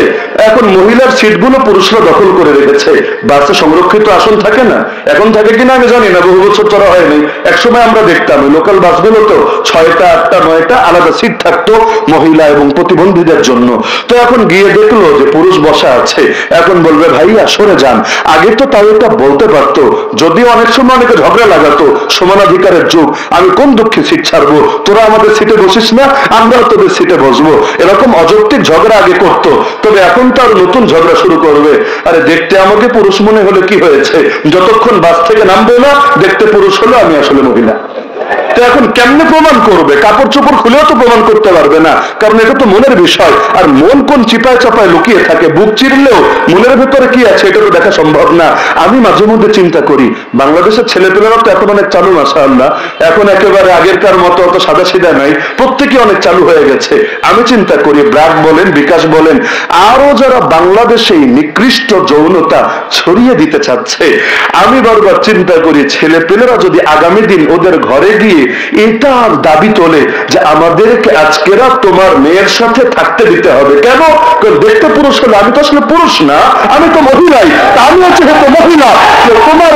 এখন মহিলার সিটগুলো পুরুষরা দখল করে রেখেছে। বাসে সংরক্ষিত আসন থাকে না, এখন থাকে কিনা আমি জানি না, বহু বছর ধরা হয়নি। একসময় আমরা দেখতাম লোকাল বাসগুলো তো 6টা 8টা 9টা আলাদা সিট থাকতো মহিলা এবং প্রতিবন্ধীদের জন্য। তো এখন গিয়ে দেখলো যে পুরুষ বসা আছে, এখন বলবে ভাইয়া সরে যান। আগে তো তাও এটা বলতে পারতো, যদিও অনেক সময় অনেকে ঝগড়া লাগাতো, সমানাধিকারের যুগ, আমি কোন দুঃখে সিট ছাড়বো, তোরা আমাদের সিটে বসিস না, আমরা তোদের সিটে বসবো, এরকম অযৌক্তিক ঝগড়া আগে করতো। তবে এখন তো আর নতুন ঝগড়া শুরু করবে। আরে দেখতে আমাকে পুরুষ মনে হলে কি হয়েছে, যতক্ষণ বাস থেকে নামবে না দেখতে পুরুষ হলো আমি আসলে মহিলা। তো এখন কেমনে প্রমাণ করবে? কাপড় চোপড় খুলেও তো প্রমাণ করতে পারবে না, কারণ এটা তো মনের বিষয়। আর মন কোন চিপায় চাপায় লুকিয়ে থাকে, বুক চিরলেও মনের ভেতরে কি আছে এটা তো দেখা সম্ভব না। আমি মাঝে মধ্যে চিন্তা করি বাংলাদেশের ছেলেপেলেরা তো এখন অনেক চালু মাশাআল্লাহ, এখন একেবারে আগেরকার মতো অত সাদা সিধা নাই, প্রত্যেকে অনেক চালু হয়ে গেছে। আমি চিন্তা করি ব্র্যাক বলেন বিকাশ বলেন আরো যারা বাংলাদেশে নিকৃষ্ট যৌনতা ছড়িয়ে দিতে চাচ্ছে, আমি বারবার চিন্তা করি ছেলেপেলেরা যদি আগামী দিন ওদের ঘরে গিয়ে এটার দাবি তোলে যে আমাদেরকে আজকেরা তোমার মেয়ের সাথে থাকতে দিতে হবে, কেন? দেখতে পুরুষ হলে আমি তো আসলে পুরুষ না, আমি তো মহিলাই, আমি হচ্ছে মহিলা, তোমার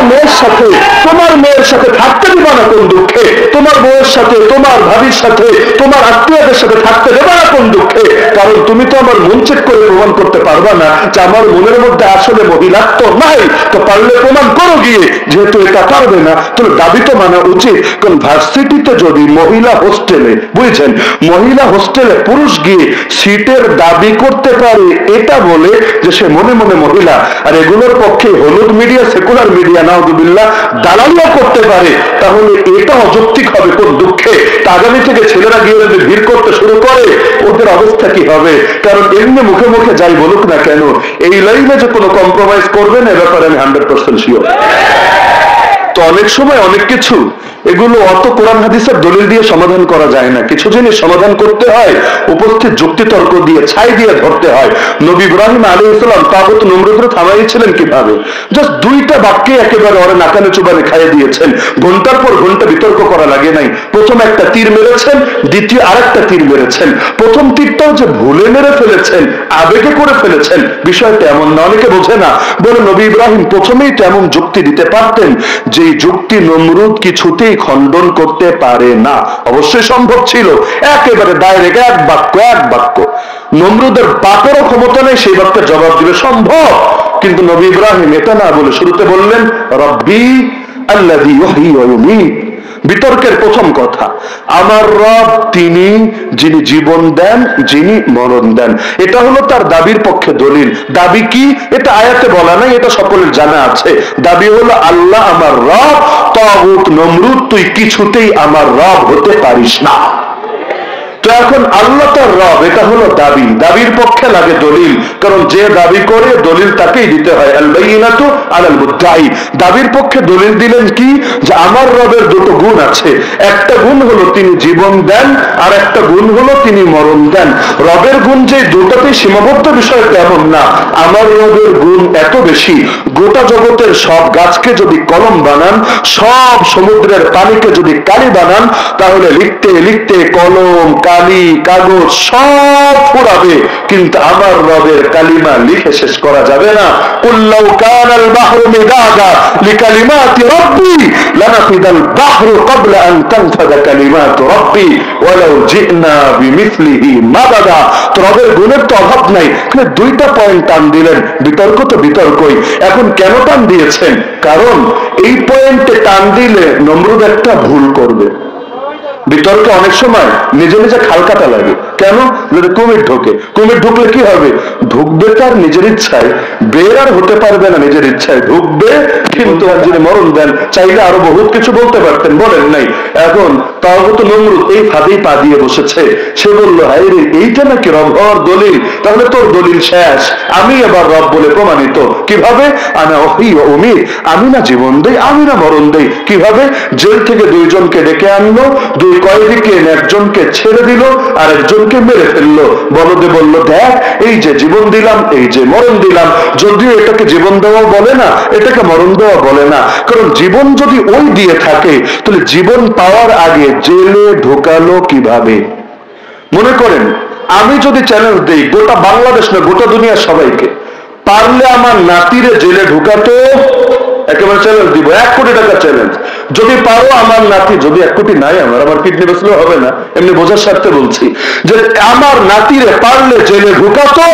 মেয়ের সাথে থাকতে দিবা না কোন দুঃখে, তোমার বউয়ের সাথে তোমার ভাবির সাথে তোমার আত্মীয়দের সাথে থাকতে দেবা না কোন দুঃখে? কারণ তুমি তো আমার মন চেক করে প্রমাণ করতে পারবা না যে আমার মনের মধ্যে আসলে মহিলাত্ব নাই। তো পারলে প্রমাণ করো গিয়ে, যেহেতু এটা পারবে না তাহলে দাবি তো মানা উচিত। কারণ ভার্সিটিতে যদি মহিলা হোস্টেলে, বুঝছেন, মহিলা হোস্টেলে পুরুষ গিয়ে সিটের দাবি করতে পারে এটা বলে যে সে মনে মনে মহিলা, আর এগুলোর পক্ষে হলুদ মিডিয়া সেকুলার মিডিয়া নাউযুবিল্লাহ দালালিও করতে পারে, তাহলে এটা অযৌক্তিক হবে কোন দুঃখে? আগামী থেকে ছেলেরা গিয়ে যদি ভিড় করতে শুরু করে ওদের অবস্থা কি হবে? কারণ এমনি মুখে মুখে যাই বলুক না কেন, এই লাইনে যে কোনো কম্প্রোমাইজ করবে না, এ ব্যাপারে আমি 100% শিওর। তো অনেক সময় অনেক কিছু এগুলো অত কোরআন হাদিসের দলিল দিয়ে সমাধান করা যায় না, কিছু জিনিস সমাধান করতে হয় উপস্থিত যুক্তিতর্ক দিয়ে, ছাই দিয়ে ধরতে হয়। নবী ইব্রাহিম আলাইহিস সালাম তাগুত নমরুদকে থামাইছিলেন কিভাবে? জাস্ট 2টা বাক্যে একেবারে ওরে নাকানে চুবানে খাইয়ে দিয়েছেন, ঘন্টার পর ঘন্টা বিতর্ক করা লাগে নাই। প্রথম একটা তীর মেরেছেন, দ্বিতীয় আরেকটা তীর মেরেছেন। প্রথম তীরটাও যে ভুলে মেরে ফেলেছেন, আবেগে করে ফেলেছেন, বিষয়টা এমন না, অনেকে বোঝে না, বলে নবী ইব্রাহিম প্রথমেই তেমন যুক্তি দিতে পারতেন যে যুক্তি নমরুদ কিছুতেই খণ্ডন করতে পারে না। অবশ্যই সম্ভব ছিল, একেবারে ডাইরেক্ট এক বাক্য। নমরুদের বাপেরও ক্ষমতা নেই সেই বাক্যের জবাব দিবে, সম্ভব। কিন্তু নবী ইব্রাহিম এটা না বলে শুরুতে বললেন রব্বি আল্লাযী ইউহয়ী ওয়া ইউমীত। বিতর্কের প্রথম কথা, আমার রব তিনি যিনি জীবন দেন, যিনি মরণ দেন। এটা হলো তার দাবির পক্ষে দলিল। দাবি কি? এটা আয়াতে বলা নাই, এটা সকলের জানা আছে। দাবি হলো আল্লাহ আমার রব, তাগুত নমরুদ তুই কিছুতেই আমার রব হতে পারিস না। তো তো এখন আল্লাহ তার রব, এটা হলো দাবি, দাবির পক্ষে লাগে দলিল, কারণ যে দাবি করে দলিল তাকেই দিতে হয়। আল বাইয়িনাতু আলাল মুদ্দাই, দাবির পক্ষে দলিল দিলেন কি, যে আমার রবের দুটো গুণ আছে, একটা গুণ হলো তিনি জীবন দেন, আর একটা গুণ হলো তিনি মরণ দেন। রবের গুণ যে দুটোতেই সীমাবদ্ধ বিষয় তেমন না, আমার রবের গুণ এত বেশি, গোটা জগতের সব গাছকে যদি কলম বানান, সব সমুদ্রের পানিকে যদি কালি বানান, তাহলে লিখতে লিখতে কলম, কালি, কাগজ সব ফুরাবে, কিন্তু আমার রবের কালিমা লিখে শেষ করা যাবে না। কুল্লাউ কানাল বাহরু মিদাদা লিকালিমাতি রাব্বি লানাফিদাল বাহরু ক্বাবলা আন তানফাদা কালিমাতু রাব্বি ওয়ালাউ জিনা বিমিসলিহি মাদাদা। তো রবের গুণের তো অভাব নাই, কিন্তু দুইটা পয়েন্ট টান দিলেন, বিতর্ক তো বিতর্কই। এখন কেন টান দিয়েছেন? কারণ এই পয়েন্টে টান দিলে নমরুদ একটা ভুল করবে। বিতর্কে অনেক সময় নিজে নিজে খাল কাটা লাগে। কেন? যদি কুমির ঢোকে, কুমির ঢুকলে কি হবে? ঢুকবে তার নিজের ইচ্ছায়, বের আর হতে পারবে না নিজের ইচ্ছায়, ঢুকবে। কিন্তু যিনি মরণ দেন চাইলে আরো বহুত কিছু বলতে পারতেন, বলেন নাই। এখন তাও তো নমরুদ এই ফাঁদেই পা দিয়ে বসেছে। সে বললো, হাই রে, এইটা নাকি রব দলিল? তাহলে তোর দলিল শেষ, আমি এবার রব বলে প্রমাণিত। কিভাবে? আনা ওহি ও উমির, আমি না জীবন দেই, আমি না মরণ দেই। কিভাবে? জেল থেকে দুইজনকে ডেকে আনলো, দুই কয়েদিকে একজনকে ছেড়ে দিল আর একজনকে মেরে ফেললো। বলদে বলল, দেখ, এই যে জীবন দিলাম, এই যে মরণ দিলাম। যদিও এটাকে জীবন দেওয়া বলে না, এটাকে মরণ দেওয়া বলে না, কারণ জীবন যদি ওই দিয়ে থাকে, তাহলে জীবন পাওয়ার আগে জেলে ঢোকালো কিভাবে? মনে করেন আমি যদি চ্যালেঞ্জ দিই গোটা বাংলাদেশ না গোটা দুনিয়ার সবাইকে, পারলে আমার নাতিরে জেলে ঢুকাতো, একেবারে চ্যালেঞ্জ দিব, 1 কোটি টাকা চ্যালেঞ্জ। যদি পারো আমার নাতি, যদি 1 কোটি নাই আমার কিডনি বেচলেও হবে না, এমনি বোঝার স্বার্থে বলছি, যে আমার নাতিরে পারলে জেলে ঢুকাতো,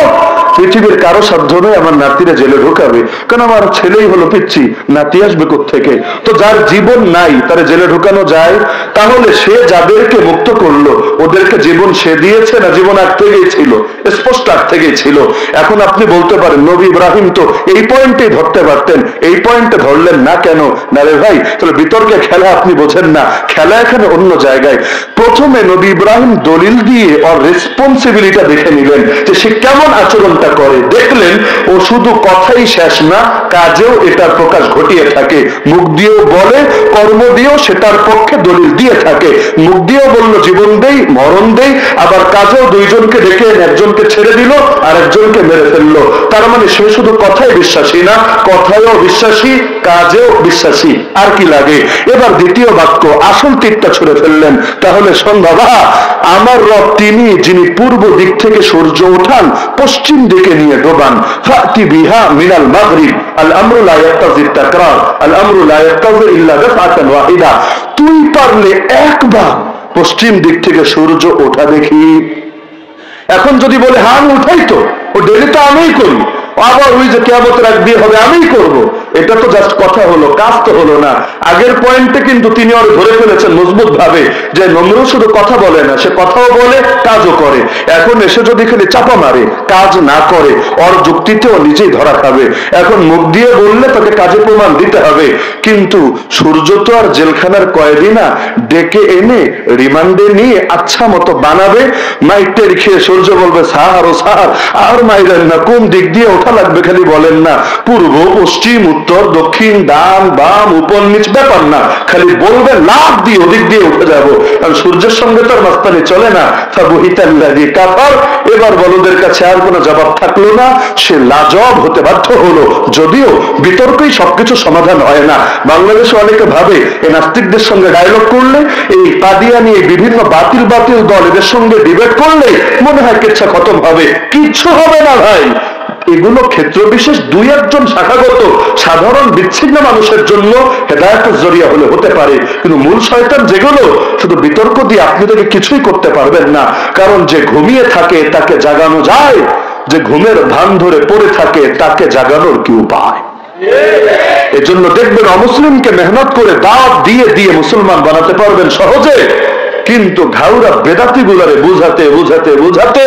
পৃথিবীর কারো সাধ্য নয় আমার নাতিরে জেলে ঢুকাবে, কারণ আমার ছেলেই হলো পিচ্ছি, নাতি আসবে কোত্থেকে? তো যার জীবন নাই তারে জেলে ঢুকানো যায়? তাহলে সে যাদেরকে মুক্ত করলো ওদেরকে জীবন সে দিয়েছে না জীবন আগ থেকেই ছিল? স্পষ্ট আগ থেকেই ছিল। এখন আপনি বলতে পারেন নবী ইব্রাহিম তো এই পয়েন্টেই ধরতে পারতেন, এই পয়েন্টে ধরলেন না কেন? না রে ভাই, তাহলে বিতর্কে খেলা আপনি বোঝেন না, খেলা এখানে অন্য জায়গায়। প্রথমে নবী ইব্রাহিম দলিল দিয়ে ওর রেসপন্সিবিলিটি দেখে নিলেন যে সে কেমন আচরণটা করে। দেখলেন ও শুধু কথাই শেষ না, কাজেও এটার প্রকাশ ঘটিয়ে থাকে, মুখ দিয়েও বলে, কর্ম দিয়েও সেটার পক্ষে দলিল দিয়ে থাকে। মুখ দিয়েও বললো জীবন দেই, মরণ দেই, আবার কাজেও দুইজনকে ডেকে একজনকে ছেড়ে দিল আর একজনকে মেরে ফেললো। তার মানে সে শুধু কথাই বিশ্বাসী না, কথায়ও বিশ্বাসী, কাজেও বিশ্বাসী। আর কি লাগে? এবার দ্বিতীয় বাক্য আসল তীরটা ছুড়ে ফেললেন। তাহলে শোন বাবা, আমার রব তিনি যিনি পূর্ব দিক থেকে সূর্য ওঠান, পশ্চিম দিকে নিয়ে ডোবান। ফাতি বিহা মিনাল মাগরিব আল আমরু লা ইয়াক্তাজি তাকরার আল আমরু লা ইয়াক্তাজি ইল্লা দাফআতান ওয়াহিদা। তুই পারলে একবার পশ্চিম দিক থেকে সূর্য ওঠা দেখি। এখন যদি বলে হ্যাঁ আমি উঠাই তো, ও ডেলি তো আমিই করি, আবার ওই যে কিয়ামতের আগ দিয়ে হবে আমিই করব, এটা তো জাস্ট কথা হলো, কাজ তো হলো না। আগের পয়েন্টে কিন্তু তিনি ওর ধরে ফেলেছেন মজবুত ভাবে যে নমরুদ শুধু কথা বলে না, সে কথাও বলে কাজও করে। এখন এসে যদি খালি চাপা মারে, কাজ না করে, ওর যুক্তিতেও নিজেই ধরা খাবে। এখন মুখ দিয়ে বললে তাকে কাজে প্রমাণ দিতে হবে। কিন্তু সূর্য তো আর জেলখানার কয়েদি না, ডেকে এনে রিমান্ডে নিয়ে আচ্ছা মতো বানাবে, মাইটের খেয়ে সূর্য বলবে স্যার ও স্যার আর মাইরেন না, কোন দিক দিয়ে ওঠা লাগবে খালি বলেন না, পূর্ব পশ্চিম উত্তর দক্ষিণ ডান বাম উপর নিচ ব্যাপার না, খালি বলবে লাভ দিয়ে ওদিক দিয়ে উঠে যাবো। কারণ সূর্যের সঙ্গে তো আর মাস্তানি চলে না। এবার বলদের কাছে আর কোনো জবাব থাকলো না, সে লাজবাব হতে বাধ্য হলো। যদিও বিতর্কই সবকিছু সমাধান হয় না। বাংলাদেশে অনেকে ভাবে এই নাস্তিকদের সঙ্গে ডায়লগ করলে, এই কাদিয়ানি বিভিন্ন বাতিল বাতিল দল এদের সঙ্গে ডিবেট করলে মনে হয় কেচ্ছা খতম হবে। কিচ্ছু হবে না ভাই। এগুলো ক্ষেত্র বিশেষ দুই একজন শাখাগত সাধারণ বিচ্ছিন্ন মানুষের জন্য হেদায়েতের জরিয়া হলে হতে পারে, কিন্তু মূল শয়তান যেগুলো শুধু বিতর্ক দিয়ে আপনি তাকে কিছুই করতে পারবেন না। কারণ যে ঘুমিয়ে থাকে তাকে জাগানো যায়, যে ঘুমের ভান ধরে পড়ে থাকে তাকে জাগানোর কি উপায়? এজন্য দেখবেন অমুসলিমকে মেহনত করে দাওয়াত দিয়ে দিয়ে মুসলমান বানাতে পারবেন সহজে, কিন্তু ঘাউরা বেদাতি গুলারে বুঝাতে বুঝাতে বুঝাতে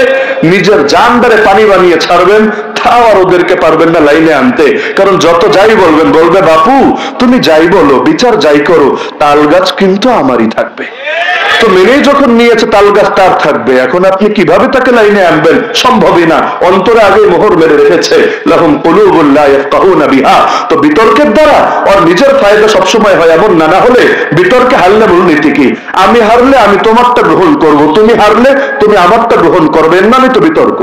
নিজের জানদারে পানি বানিয়ে ছাড়বেন, তাও আর ওদেরকে পারবেন না লাইনে আনতে। কারণ যত যাই বলবেন, বলবে বাপু তুমি যাই বলো, বিচার যাই করো, তাল গাছ কিন্তু আমারই থাকবে। তো মেনেই যখন নিয়েছে তাল গাছ তার থাকবে, এখন আপনি কিভাবে তাকে লাইনে আনবেন? সম্ভবই না। অন্তরে আগে মোহর মেরে রেখেছে, লাহুম কুলুবুন লা ইয়াফকাহুনা বিহা। তো বিতর্কের দ্বারা ওর নিজের ফায়দা সবসময় হয় এমন না। না হলে বিতর্কে হারলে মূলনীতি কি? আমি হারলে আমি তোমারটা গ্রহণ করব, তুমি হারলে তুমি আমারটা গ্রহণ করবে, এর মানে তো বিতর্ক।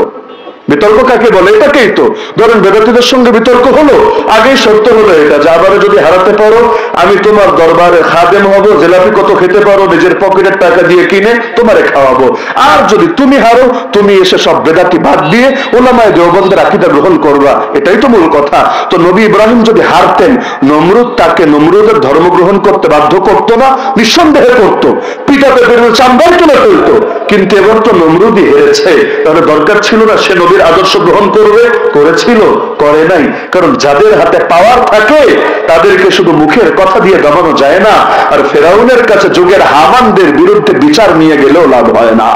বিতর্ক কাকে বলে? এটাকেই তো। ধরেন বেদাতীদের সঙ্গে বিতর্ক হলো, আগেই সত্য হলো এটা যে আবারও যদি হারাতে পারো আমি তোমার দরবারে খাদেম হব, জেলাপি কত খেতে পারো নিজের পকেটের টাকা দিয়ে কিনে তোমারে খাওয়াবো। আর যদি তুমি হারো তুমি এসে সব বেদাতি বাদ দিয়ে ওলামায়ে দেওবন্দের আকীদা গ্রহণ করবা, এটাই তো মূল কথা। তো নবী ইব্রাহিম যদি হারতেন, নমরুদ তাকে নমরুদের ধর্ম গ্রহণ করতে বাধ্য করতো না? নিঃসন্দেহে করতো, পিটাতে বেরোলে চামড়াই তুলে ফেলতো। কিন্তু এবার তো নমরুদই হেরেছে, তাহলে দরকার ছিল না সে নবীর আদর্শ গ্রহণ করবে? করেছিল? করে নাই। কারণ যাদের হাতে পাওয়ার থাকে তাদেরকে শুধু মুখের কথা দিয়ে দমানো যায় না। আর ফেরাউনের কাছে যুগের হামানদের বিরুদ্ধে বিচার নিয়ে গেলেও লাভ হয় না।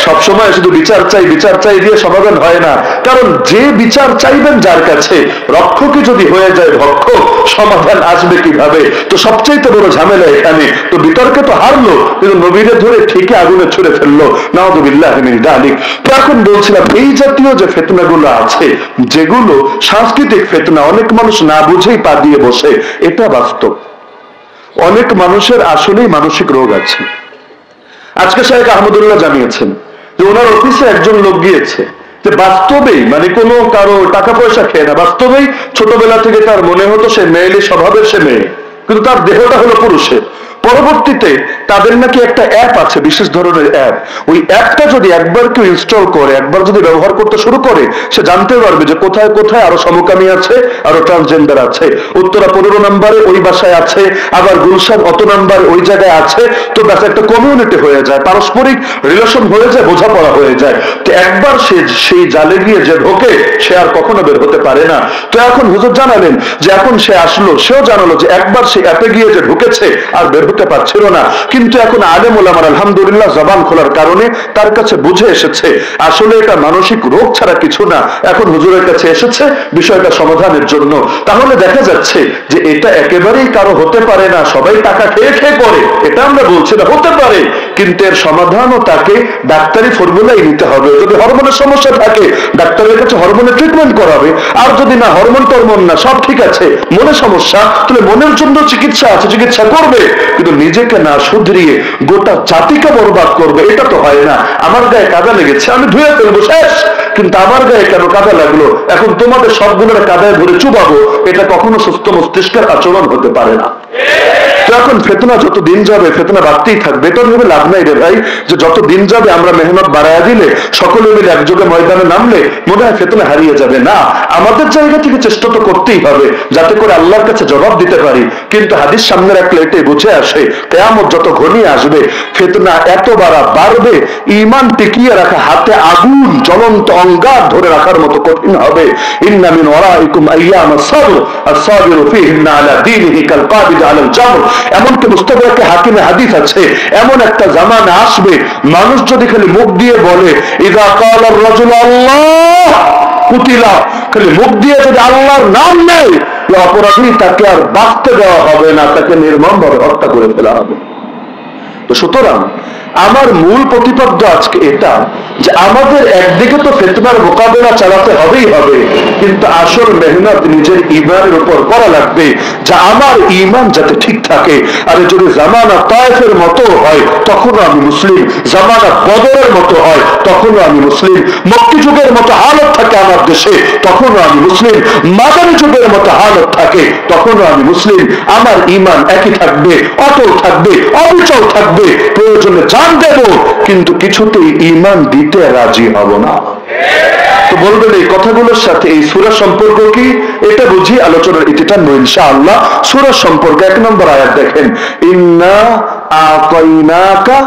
সবসময় শুধু বিচার চাই বিচার চাই দিয়ে সমাধান হয় না। কারণ যে বিচার চাইবেন যার কাছে, রক্ষকই যদি হয়ে যায় ভক্ষক, সমাধান আসবে কিভাবে? তো সবচাইতে বড় ঝামেলা এখানে। তো বিতর্কে তো হারলো, কিন্তু নবীরে ধরে ঠিকই আগুনে ছুড়ে ফেললো, নাউযুবিল্লাহি মিন যালিক। তো এখন বলছিলাম এই জাতীয় যে ফিতনাগুলো আছে, যেগুলো সাংস্কৃতিক ফিতনা, অনেক মানুষ না বুঝেই পা দিয়ে বসে, এটা বাস্তব। অনেক মানুষের আসলেই মানসিক রোগ আছে। আজকে শাইখ আহমদুল্লাহ জানিয়েছেন যে ওনার অফিসে একজন লোক গিয়েছে, যে বাস্তবেই মানে কোনো কারো টাকা পয়সা খেয়ে না, বাস্তবেই ছোটবেলা থেকে তার মনে হতো সে মেয়েলি স্বভাবের, সে মেয়ে, কিন্তু তার দেহটা হলো পুরুষের। পরবর্তীতে তাদের নাকি একটা অ্যাপ আছে, বিশেষ ধরনের অ্যাপ। ওই অ্যাপটা যদি একবার কেউ ইনস্টল করে, একবার যদি ব্যবহার করতে শুরু করে, সে জানতে পারবে যে কোথায় কোথায় আরো সমকামী আছে, আরো ট্রান্সজেন্ডার আছে। উত্তরা 15 নম্বরে ওই বাসায় আছে, আবার গুলশান অত নম্বরে ওই জায়গায় আছে। তো ব্যাস একটা কমিউনিটি হয়ে যায়, পারস্পরিক রিলেশন হয়ে যায়, বোঝাপড়া হয়ে যায়। তো একবার সে সেই জালে গিয়ে যে ঢোকে সে আর কখনো বের হতে পারে না। তো এখন হুজুর জানালেন যে এখন সে আসলো, সেও জানালো যে একবার সে অ্যাপে গিয়ে যে ঢুকেছে আর বের হতে পারছিল না। কিন্তু এখন আলেম ওলামার আলহামদুলিল্লাহ জবান খোলার কারণে তার কাছে বুঝে এসেছে আসলে এটা মানসিক রোগ ছাড়া কিছু না। এখন হুজুরের কাছে এসেছে বিষয়টা সমাধানের জন্য। তাহলে দেখা যাচ্ছে যে এটা একেবারেই কারো হতে পারে না, সবাই টাকা খেয়ে খেয়ে করে, এটা আমরা বলছি না, হতে পারে, কিন্তু এর সমাধানও তাকে ডাক্তারি ফর্মুলাই নিতে হবে। যদি হরমোনের সমস্যা থাকে ডাক্তারের কাছে হরমোনের ট্রিটমেন্ট করাবে, আর যদি না হরমোন টরমোন না সব ঠিক আছে, মনে সমস্যা, তাহলে মনের জন্য চিকিৎসা আছে, চিকিৎসা করবে। কিন্তু নিজেকে না শুধরিয়ে গোটা জাতিকে বরবাদ করবে, এটা তো হয় না। আমার গায়ে কাদা লেগেছে আমি ধুয়ে ফেলবো, শেষ। কিন্তু আমার গায়ে কেন কাদা লাগলো, এখন তোমাদের সবগুলোর কাদায় ভরে চুবাবো, এটা কখনো সুস্থ মস্তিষ্কের আচরণ হতে পারে না। তো এখন ফেতনা যত দিন যাবে ফেতনা বাড়তেই থাকবে। এটা ভেবে লাভ নাই রে ভাই যে যত দিন যাবে আমরা মেহনত বাড়ায় দিলে, সকলে মিলে একযোগে ময়দানে নামলে মনে হয় ফেতনা হারিয়ে যাবে। না, আমাদের জায়গা থেকে চেষ্টা তো করতেই হবে যাতে করে আল্লাহর কাছে জবাব দিতে পারি। কিন্তু হাদিস সামনে রাখলে এটাই বুঝে আসে, কিয়ামত যত ঘনিয়ে আসবে ফেতনা এত বাড়বে, ঈমান টিকিয়ে রাখা হাতে আগুন জ্বলন্ত অঙ্গার ধরে রাখার মতো কঠিন হবে। ইন্না মিন ওয়ারাইকুম আইয়াম আস-সাবর আস-সাবিরু ফীহিন্না আলা দীনিহি কাল কাবিদ আলাল জামর। এমনকি মুস্তাদরাক হাকিমে হাদিস আছে, এমন একটা জামানা আসবে মানুষ যদি খালি মুখ দিয়ে বলে ইযা ক্বালা আর-রাজুলু আল্লাহ কুতিলা, খালি মুখ দিয়ে যদি আল্লাহর নাম নেয়, অপরাধী তাকে আর বাঁচতে দেওয়া হবে না, তাকে নির্মমভাবে হত্যা করে ফেলা হবে। তো সুতরাং আমার মূল প্রতিপাদ্য আজকে এটা যে আমাদের একদিকে তো ফিতনার মোকাবেলা চালাতে হবেই হবে, কিন্তু আসল মেহনত নিজের ঈমানের উপর করা লাগবে, যা আমার ঈমান যাতে ঠিক থাকে। আর যদি জামানা তায়েফের মতো হয় তখনও আমি মুসলিম, জামানা বদরের মতো হয় তখনও আমি মুসলিম, মক্কি যুগের মতো হালত থাকে আমার দেশে তখনও আমি মুসলিম, মাদানী যুগের মতো হালত থাকে তখনও আমি মুসলিম। আমার ঈমান একই থাকবে, অটল থাকবে, অবিচল থাকবে। প্রয়োজনে জান দেব, কিন্তু কিছুতেই ঈমান দিতে রাজি হব না। তো বলবেন এই কথাগুলোর সাথে এই সূরা সম্পর্ক কি? এটা বুঝি আলোচনার ইতি টানবো ইনশাআল্লাহ। সূরা সম্পর্কে 1 নম্বর আয়াত দেখেন, ইন্না আতাইনাকা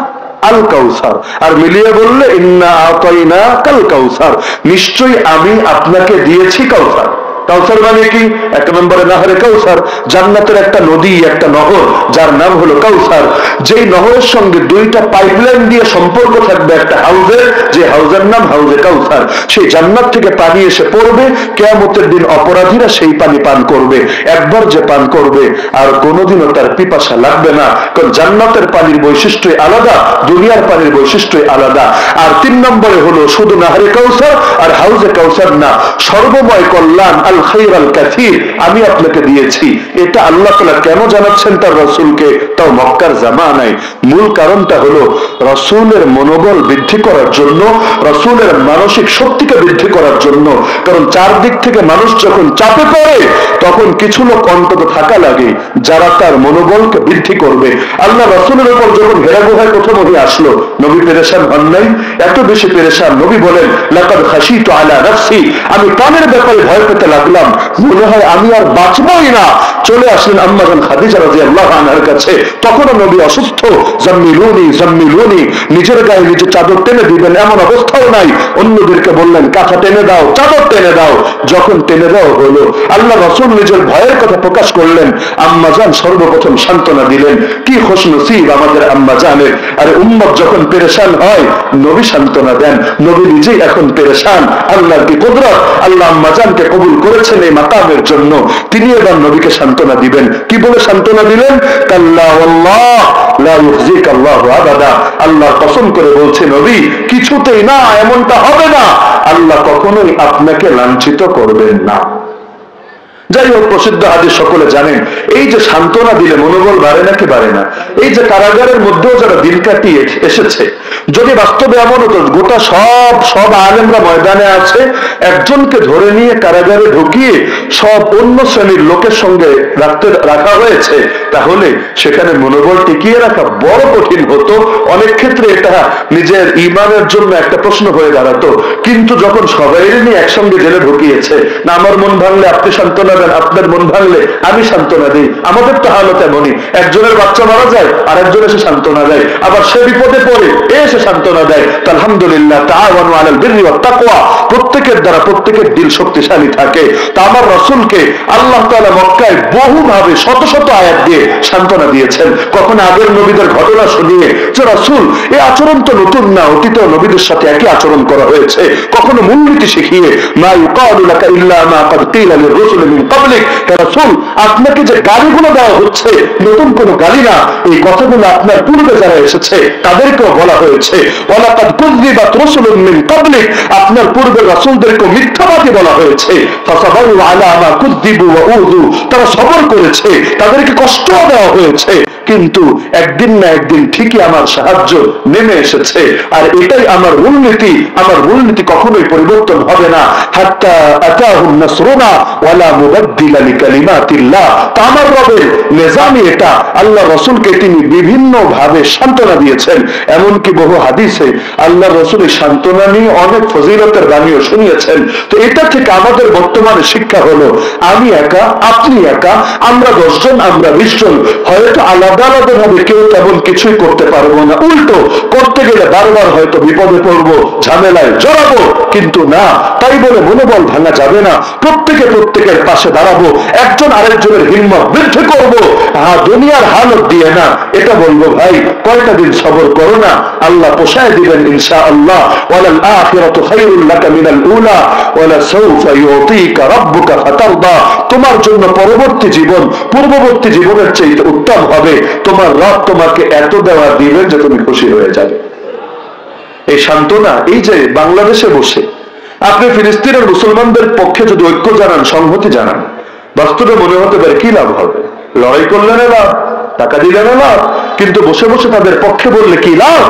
আল কাউসার, আর মিলিয়ে বললে ইন্না আতাইনাকাল কাউসার, নিশ্চয়ই আমি আপনাকে দিয়েছি কাউসার। কাউসার মানে কি? এক নম্বরে নাহরে কাউসার, জান্নাতের একটা নদী, একটা নহর, যার নাম হলো কাউসার। যেই নহরের সঙ্গে দুইটা পাইপলাইন দিয়ে সম্পর্ক থাকবে একটা হাউজের, যে হাউজের নাম হাউজে কাউসার। সেই জান্নাত থেকে পানি এসে পড়বে, কিয়ামতের দিন অপরাধীরা সেই পানি পান করবে। একবার যে পান করবে আর কোনোদিনও তার পিপাসা লাগবে না, কারণ জান্নাতের পানির বৈশিষ্ট্যই আলাদা, দুনিয়ার পানির বৈশিষ্ট্যই আলাদা। আর 3 নম্বরে হলো শুধু নাহরে কাউসার আর হাউজে কাউসার না, সর্বময় কল্যাণ, আল খাইর আল কাসীর আমি আপনাকে দিয়েছি। এটা আল্লাহ তাআলা কেন জানাচ্ছেন তার রাসূলকে, তাও মক্কার জামানায়? মূল কারণটা হলো রাসূলের মনোবল বৃদ্ধি করার জন্য, রাসূলের মানসিক শক্তিকে বৃদ্ধি করার জন্য। কারণ চারদিক থেকে মানুষ যখন চাপে পড়ে, তখন কিছু লোক অন্তত থাকা লাগে যারা তার মনোবলকে বৃদ্ধি করবে। আল্লাহ রাসূলের উপর যখন হেরা গুহায় প্রথম ওহী আসলো, নবী পেরেশান হন নাই? এত বেশি পেরেশান, নবী বলেন লাকাদ খাশিতু আলা নাফসি, আমি প্রাণের ব্যাপারে ভয় পেতে লাগলাম, মনে হয় আমি আর বাঁচবই না। চলে আসলেন আম্মা জান খাদিজা রাদিয়াল্লাহু আনহার কাছে, তখনও নবী অসুস্থ। জাম্মিলুনি জাম্মিলুনি, নিজের গায়ে নিজে চাদর টেনে দিবেন এমন অবস্থাও নাই, অন্যদেরকে বললেন কাঁথা টেনে দাও, চাদর টেনে দাও। যখন টেনে দেওয়া হলো, আল্লাহ রাসূল নিজের ভয়ের কথা প্রকাশ করলেন, আম্মা জান সর্বপ্রথম সান্ত্বনা দিলেন। কি খুশনসিব আমাদের আম্মা জানের। আরে উম্মত যখন পেরেশান হয়, নবী সান্ত্বনা দেন, নবী নিজেই এখন পেরেশান। আল্লাহর কি কুদরত, আল্লাহ আম্মা জানকে কবুল করেছেন এই মাকামের জন্য, তিনি এবার নবীকে সান্ত্বনা দিবেন। কি বলে সান্ত্বনা দিলেন? কাল্লা ওয়াল্লাহ লা ইউখজিকা আল্লাহু আবাদা, আল্লাহ কসম করে বলছে নবী, কিছুতেই না, এমনটা হবে না, আল্লাহ কখনোই আপনাকে লাঞ্ছিত করবেন না। যাই হোক, প্রসিদ্ধ হাদিস সকলে জানেন। এই যে সান্ত্বনা দিলে মনোবল বাড়ে নাকি বাড়ে না? এই যে কারাগারের মধ্যেও যারা দিন কাটিয়ে এসেছে, যদি বাস্তবে এমন হতো গোটা সব আলেমরা ময়দানে আছে, একজনকে ধরে নিয়ে কারাগারে ঢুকিয়ে সব অন্য শ্রেণীর লোকের সঙ্গে রাখা হয়েছে, তাহলে সেখানে মনোবল টিকিয়ে রাখা বড় কঠিন হতো। অনেক ক্ষেত্রে এটা নিজের ইমানের জন্য একটা প্রশ্ন হয়ে দাঁড়াতো। কিন্তু যখন সবাই নিয়ে একসঙ্গে জেলে ঢুকিয়েছে, না আমার মন ভাঙলে আপনি সান্ত্বনা দেন, আপনার মন ভাঙলে আমি সান্ত্বনা দিই, আমাদের তো হালত এমনই, একজনের বাচ্চা মারা যায় আর একজন এসে সান্ত্বনা দেয়, আবার সে বিপদে পড়ে এসে সান্ত্বনা দেয়। আলহামদুলিল্লাহ, তাআওয়ানু আলাল বিররি ওয়াত তাকওয়া, প্রত্যেকের দ্বারা প্রত্যেকের দিল শক্তিশালী থাকে। তা আমার রাসূলকে আল্লাহ তাআলা মক্কায় বহুভাবে শত শত আয়াত দিয়ে সান্ত্বনা দিয়েছেন। কখন আগের নবীদের ঘটনা শুনিয়ে যে রাসূল এই আচরণ তো নতুন না, অতীত নবীদের সাথে একই আচরণ করা হয়েছে। কখনো মূলনীতি শিখিয়ে, মা ইউকালু লাকা ইল্লা মা ক্বাদ কিলা লির-রুসুলি মিন ক্বাবলিক, হে রাসূল আপনাকে যে গালিগুলো দেওয়া হচ্ছে নতুন কোনো গালি না, এই কথাগুলো আপনার পূর্বে যারা এসেছে তাদেরকেও বলা হয়েছে। ওয়ালাকাদ কুযযিবাত রুসুলুম মিন ক্বাবলিক, আপনার পূর্বে রাসূলদেরকে মিথ্যাবাদী বলা হয়েছে। ফাসাবারু আলা মা কুযযিবু ওয়া উযু, তারা সবর করেছে, তাদেরকে কষ্ট দেওয়া হয়েছে, কিন্তু একদিন না একদিন ঠিকই আমার সাহায্য নেমে এসেছে। আর এটাই আমার মূলনীতি, আমার মূলনীতি কখনোই পরিবর্তন হবে না। হাত্তা আতাহুম নাসরুনা ওয়ালা মুবাদদিলা লিকালিমাতিল্লাহ, তা আমার রবের নিজামই এটা। আল্লাহ রাসূলকে তিনি বিভিন্ন ভাবে সান্ত্বনা দিয়েছেন। এমনকি বহু হাদিসে আল্লাহ রাসূল এই সান্ত্বনা নিয়ে অনেক ফজিলতের বাণীও শুনিয়েছেন। তো এটা থেকে আমাদের বর্তমানে শিক্ষা হলো, আমি একা, আপনি একা, আমরা 10 জন, আমরা 20 জন, হয়তো আলাদা আলাদা ভাবে কেউ তেমন কিছুই করতে পারবো না, উল্টো করতে গেলে বারবার হয়তো বিপদে পড়বো, ঝামেলায় জড়াবো, কিন্তু না, তাই বলে মনোবল ভাঙা যাবে না। প্রত্যেকের পাশে দাঁড়াবো, একজন আরেকজনের হিম্মত বৃদ্ধি করবো। দুনিয়ার হালত দিয়ে না, এটা বলবো ভাই কয়টা দিন সবর করো না, আল্লাহ পোষায় দিবেন ইনশাআল্লাহ। ওয়ালাল আখিরাতু খায়রুল লাকা মিনাল উলা ওয়ালা সাউফা ইউতিকা রাব্বুকা ফাতারদা, তোমার জন্য পরবর্তী জীবন পূর্ববর্তী জীবনের চেয়ে উত্তম হবে। তোমার রব তোমাকে এত দেওয়া দিবেন যে তুমি খুশি হয়ে যাবে। এই সান্ত্বনা, এই যে বাংলাদেশে বসে আপনি ফিলিস্তিনের মুসলমানদের পক্ষে যদি ঐক্য জানান, সংহতি জানান, বাস্তবে মনে হতে পারে কি লাভ হবে, লড়াই করলে না লাভ, টাকা দিলে না লাভ, কিন্তু বসে বসে তাদের পক্ষে বললে কি লাভ?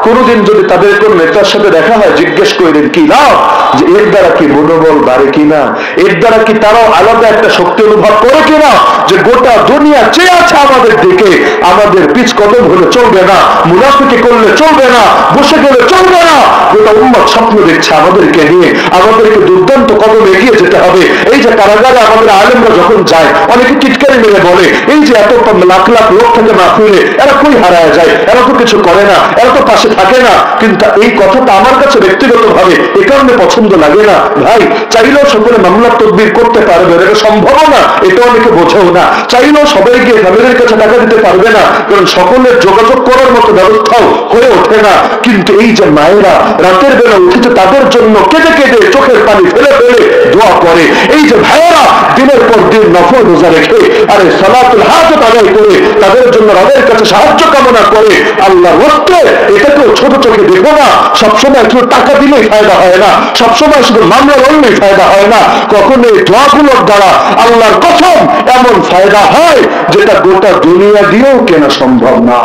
কোনদিন যদি তাদের কোন নেতার সাথে দেখা হয়, জিজ্ঞেস করেন কি লাভ, যে এর দ্বারা কি মনোবল বাড়ে কিনা, এর দ্বারা কি তারাও আলাদা একটা শক্তি অনুভব করে কিনা, যে গোটা দুনিয়া চেয়ে আছে আমাদের দিকে, আমাদের পিছ কদম হলে চলবে না, মুনাফিকি করলে চলবে না, বসে গেলে চলবে না, গোটা উম্মত স্বপ্ন দেখছে আমাদেরকে নিয়ে, আমাদেরকে দুর্দান্ত কদম এগিয়ে যেতে হবে। এই যে কারাগারে আমাদের আলেমরা যখন যায়, অনেকে টিটকারি মেরে বলে এই যে এত লাখ লাখ লোক থেকে মাহফিলে এরা কই হারায় যায়, এরা তো কিছু করে না, এরা তো পাশে থাকে না। কিন্তু এই কথাটা আমার কাছে ব্যক্তিগত ভাবে এ কারণে পছন্দ লাগে না। ভাই চাইলেও সকলে মামলা তদবির করতে পারবে, এটা সম্ভব না, এটা অনেকে বোঝেও না। চাইলেও সবাই গিয়ে ফ্যামিলির কাছে টাকা দিতে পারবে না, কারণ সকলের যোগাযোগ করার মতো ব্যবস্থাও হয়ে ওঠে না। কিন্তু এই যে মায়েরা রাতের বেলা উঠেছে তাদের জন্য কেঁদে কেঁদে চোখের পানি ফেলে ফেলে দোয়া করে, এই যে ভাইয়েরা দিনের পর দিন নফল রোজা রেখে আরে সালাতুল হাজাত আদায় করে তাদের জন্য রবের কাছে সাহায্য কামনা করে, আল্লাহ রস্তে এটাকেও ছোট চোখে দেখো না। সবসময় শুধু টাকা দিলেই ফায়দা হয় না, সবসময় শুধু মামলা লড়লেই ফায়দা হয় না। কখন এই দোয়াগুলোর দ্বারা আল্লাহর কসম এমন ফায়দা হয় যেটা গোটা দুনিয়া দিয়েও কেনা সম্ভব না।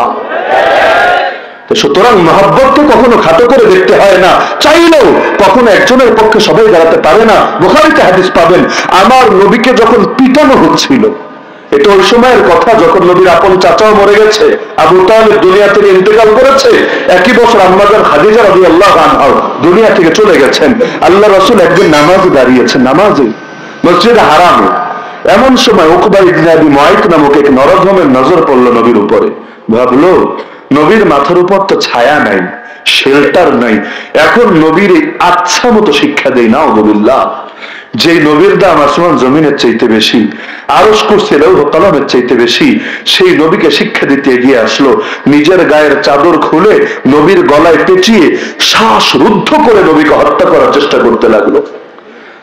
সুতরাং মহব্বতকে কখনো খাটো করে দেখতে হয় না, চাইলেও কখনো একজনের পক্ষে সবাই দাঁড়াতে পারে না। বুখারীতে হাদিস পাবেন, আমার নবীকে যখন পিটানো হচ্ছিল, এটা ওই সময়ের কথা যখন নবীর আপন চাচাও মরে গেছে, আবু তালিব দুনিয়া থেকে ইন্তেকাল করেছে, একই বছর আম্মা জান খাদিজা রাদিয়াল্লাহু আনহা দুনিয়া থেকে চলে গেছেন। আল্লাহ রাসূল একদিন নামাজে দাঁড়িয়েছেন, নামাজে মসজিদে হারামে। এমন সময় উকবা ইবনে আবি মুআইত নামক এক নরধমের নজর পড়ল নবীর উপরে। ভাবলো নবীর মাথার উপর তো ছায়া নাই, শেল্টার নাই, এখন নবীর আচ্ছা মতো শিক্ষা দেই না আউযুবিল্লাহ। যে নবীর দাম আসমান জমিনের চাইতে বেশি, আরশ কুরসি লৌহ কলমের চাইতে বেশি, সেই নবীকে শিক্ষা দিতে এগিয়ে আসলো। নিজের গায়ের চাদর খুলে নবীর গলায় পেঁচিয়ে শ্বাস রুদ্ধ করে নবীকে হত্যা করার চেষ্টা করতে লাগলো।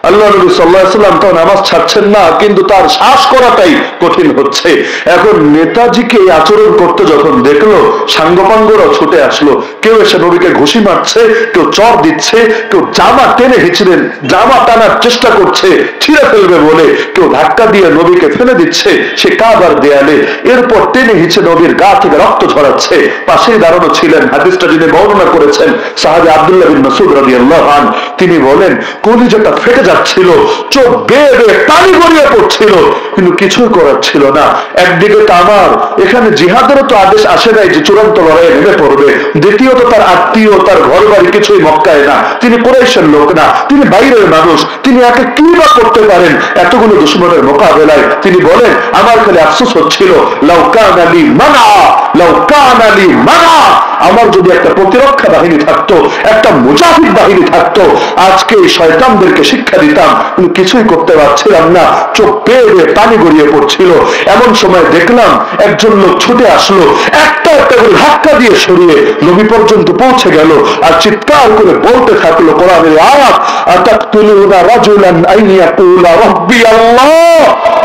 আল্লাহ নবী সাল্লাল্লাহু আলাইহি ওয়াসাল্লাম তো নামাজ ছাড়ছেন না, কিন্তু তার শ্বাস করাটাই কঠিন হচ্ছে। এখন নেতাজিকে এই আচরণ করতে যখন দেখলো, সাঙ্গপাঙ্গরাও ছুটে আসলো। কেউ এসে নবীকে ঘুষি মারছে, কেউ চর দিচ্ছে, কেউ জামা টেনে হিঁচড়ে জামা টানার চেষ্টা করছে ছিঁড়ে ফেলবে বলে, কেউ ধাক্কা দিয়ে নবীকে ফেলে দিচ্ছে সে কাবার দেয়ালে, এরপর টেনে হিঁচড়ে নবীর গা থেকে রক্ত ঝরাচ্ছে। পাশেই দাঁড়ানো ছিলেন, হাদিসটা যিনি বর্ণনা করেছেন সাহাবী আব্দুল্লাহ বিন মাসউদ রাদিয়াল্লাহু আনহু, তিনি বলেন কলিজাটা ফেটে যাচ্ছিল, চোখ বেয়ে বেয়ে পানি গড়িয়ে পড়ছিল, কিন্তু কিছুই করার ছিল না। একদিকে তো আমার এখানে জিহাদেরও তো আদেশ আসে নাই যে চূড়ান্ত লড়াইয়ে নেমে পড়বে, দ্বিতীয়ত তার আত্মীয় তার ঘর বাড়ি কিছুই মক্কায় না, তিনি কুরাইশের লোক না, তিনি বাইরের মানুষ, তিনি একে কি বা করতে পারেন এতগুলো দুশমনের মোকাবেলায়। তিনি বলেন আমার খালি আফসোস হচ্ছিল, লাউ কানা লি মানা, লাউ কানা লি মানা, আমার যদি একটা প্রতিরক্ষা বাহিনী থাকতো, একটা মুজাহিদ বাহিনী থাকতো, আজকে এই শয়তানদেরকে শিক্ষা দিতাম, কিন্তু কিছুই করতে পারছিলাম না, চোখ বেয়ে বেয়ে পানি গড়িয়ে পড়ছিল। এমন সময় দেখলাম একজন লোক ছুটে আসলো, একটা একটা করে ধাক্কা দিয়ে সরিয়ে নবী পর্যন্ত পৌঁছে গেল, আর চিৎকার করে বলতে থাকলো কোরআনের আয়াত, আতাকতুলুনা রাজুলান আইয়াকুলা রাব্বি আল্লাহ,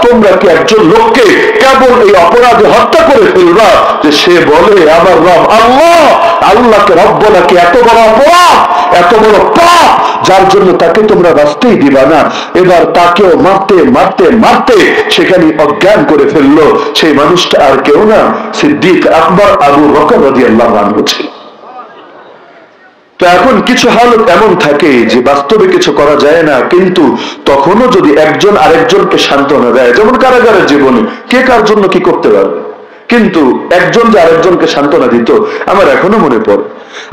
তোমরা কি একজন লোককে কেবল এই অপরাধে হত্যা করে ফেলবা যে সে বলে আমার রব আল্লাহ? আল্লাহকে রব বলা কি এত বড় অপরাধ, এত বড় পাপ, যার জন্য তাকে তোমরা বাঁচতেই দিবা না? এবার তাকেও মারতে মারতে মারতে সেখানে অজ্ঞান করে ফেললো। সেই মানুষটা আর কেউ না, সিদ্দিক আকবর আবু বকর রাদিয়াল্লাহু আনহু ছিল। তো এখন কিছু হালত এমন থাকে যে বাস্তবে কিছু করা যায় না, কিন্তু তখনও যদি একজন আরেকজনকে সান্ত্বনা দেয়, যেমন কারাগারের জীবনে কে কার জন্য কি করতে পারবে, কিন্তু একজন যে আরেকজনকে সান্ত্বনা দিত, আমার এখনো মনে পড়ে।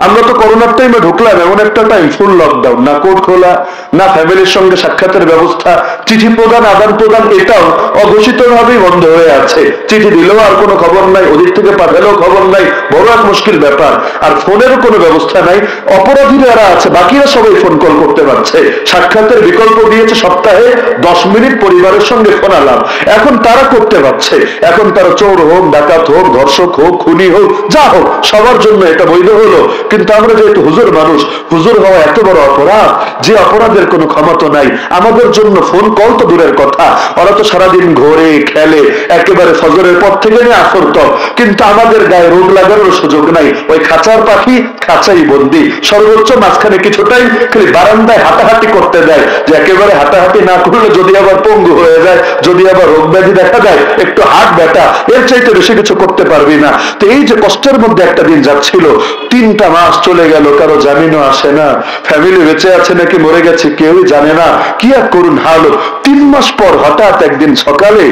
আমরা তো করোনার টাইমে ঢুকলাম, এমন একটা টাইম ফুল লকডাউন, না কোর্ট খোলা, না ফ্যামিলির সঙ্গে সাক্ষাতের ব্যবস্থা, চিঠি প্রদান আদান প্রদান এটাও অঘোষিত ভাবেই বন্ধ হয়ে আছে। চিঠি দিলেও আর কোনো খবর নাই, ওদিক থেকে পাঠালেও খবর নাই, বড় এক মুশকিল ব্যাপার। আর ফোনেরও কোনো ব্যবস্থা নাই, অপরাধীরা যারা আছে বাকিরা সবাই ফোন কল করতে পারছে, সাক্ষাতের বিকল্প দিয়েছে সপ্তাহে 10 মিনিট পরিবারের সঙ্গে ফোন আলাপ, এখন তারা করতে পারছে। এখন তারা চোর হোক, ডাকাত হোক, ধর্ষক হোক, খুনি হোক, যা হোক, সবার জন্য এটা বৈধ হলো। কিন্তু আমরা যেহেতু হুজুর মানুষ, হুজুর হওয়া এত বড় অপরাধ যে অপরাধের কোনো ক্ষমতা নাই। আমাদের জন্য ফোন কল তো দূরের কথা, ওরা তো সারাদিন ঘোরে খেলে, একেবারে ফজরের পর থেকে নিয়ে আসর তক, কিন্তু আমাদের গায়ে রোগ লাগানোর সুযোগ নাই। ওই খাঁচার পাখি খাঁচাই বন্দি, সর্বোচ্চ মাঝখানে কিছুটাই খালি বারান্দায় হাঁটাহাঁটি করতে দেয়, যে একেবারে হাঁটাহাঁটি না করলে যদি আবার পঙ্গু হয়ে যায়, যদি আবার রোগ ব্যাধি দেখা দেয়, একটু হাট ব্যথা, এর চাইতে বেশি কিছু করতে পারবি না। তো এই যে কষ্টের মধ্যে একটা দিন যাচ্ছিল, 3টা মাস চলে গেল, কারো জামিনও আসে না, ফ্যামিলি বেঁচে আছে নাকি মরে গেছে কেউই জানে না, কি আর করুন হাল। 3 মাস পর হঠাৎ একদিন সকালে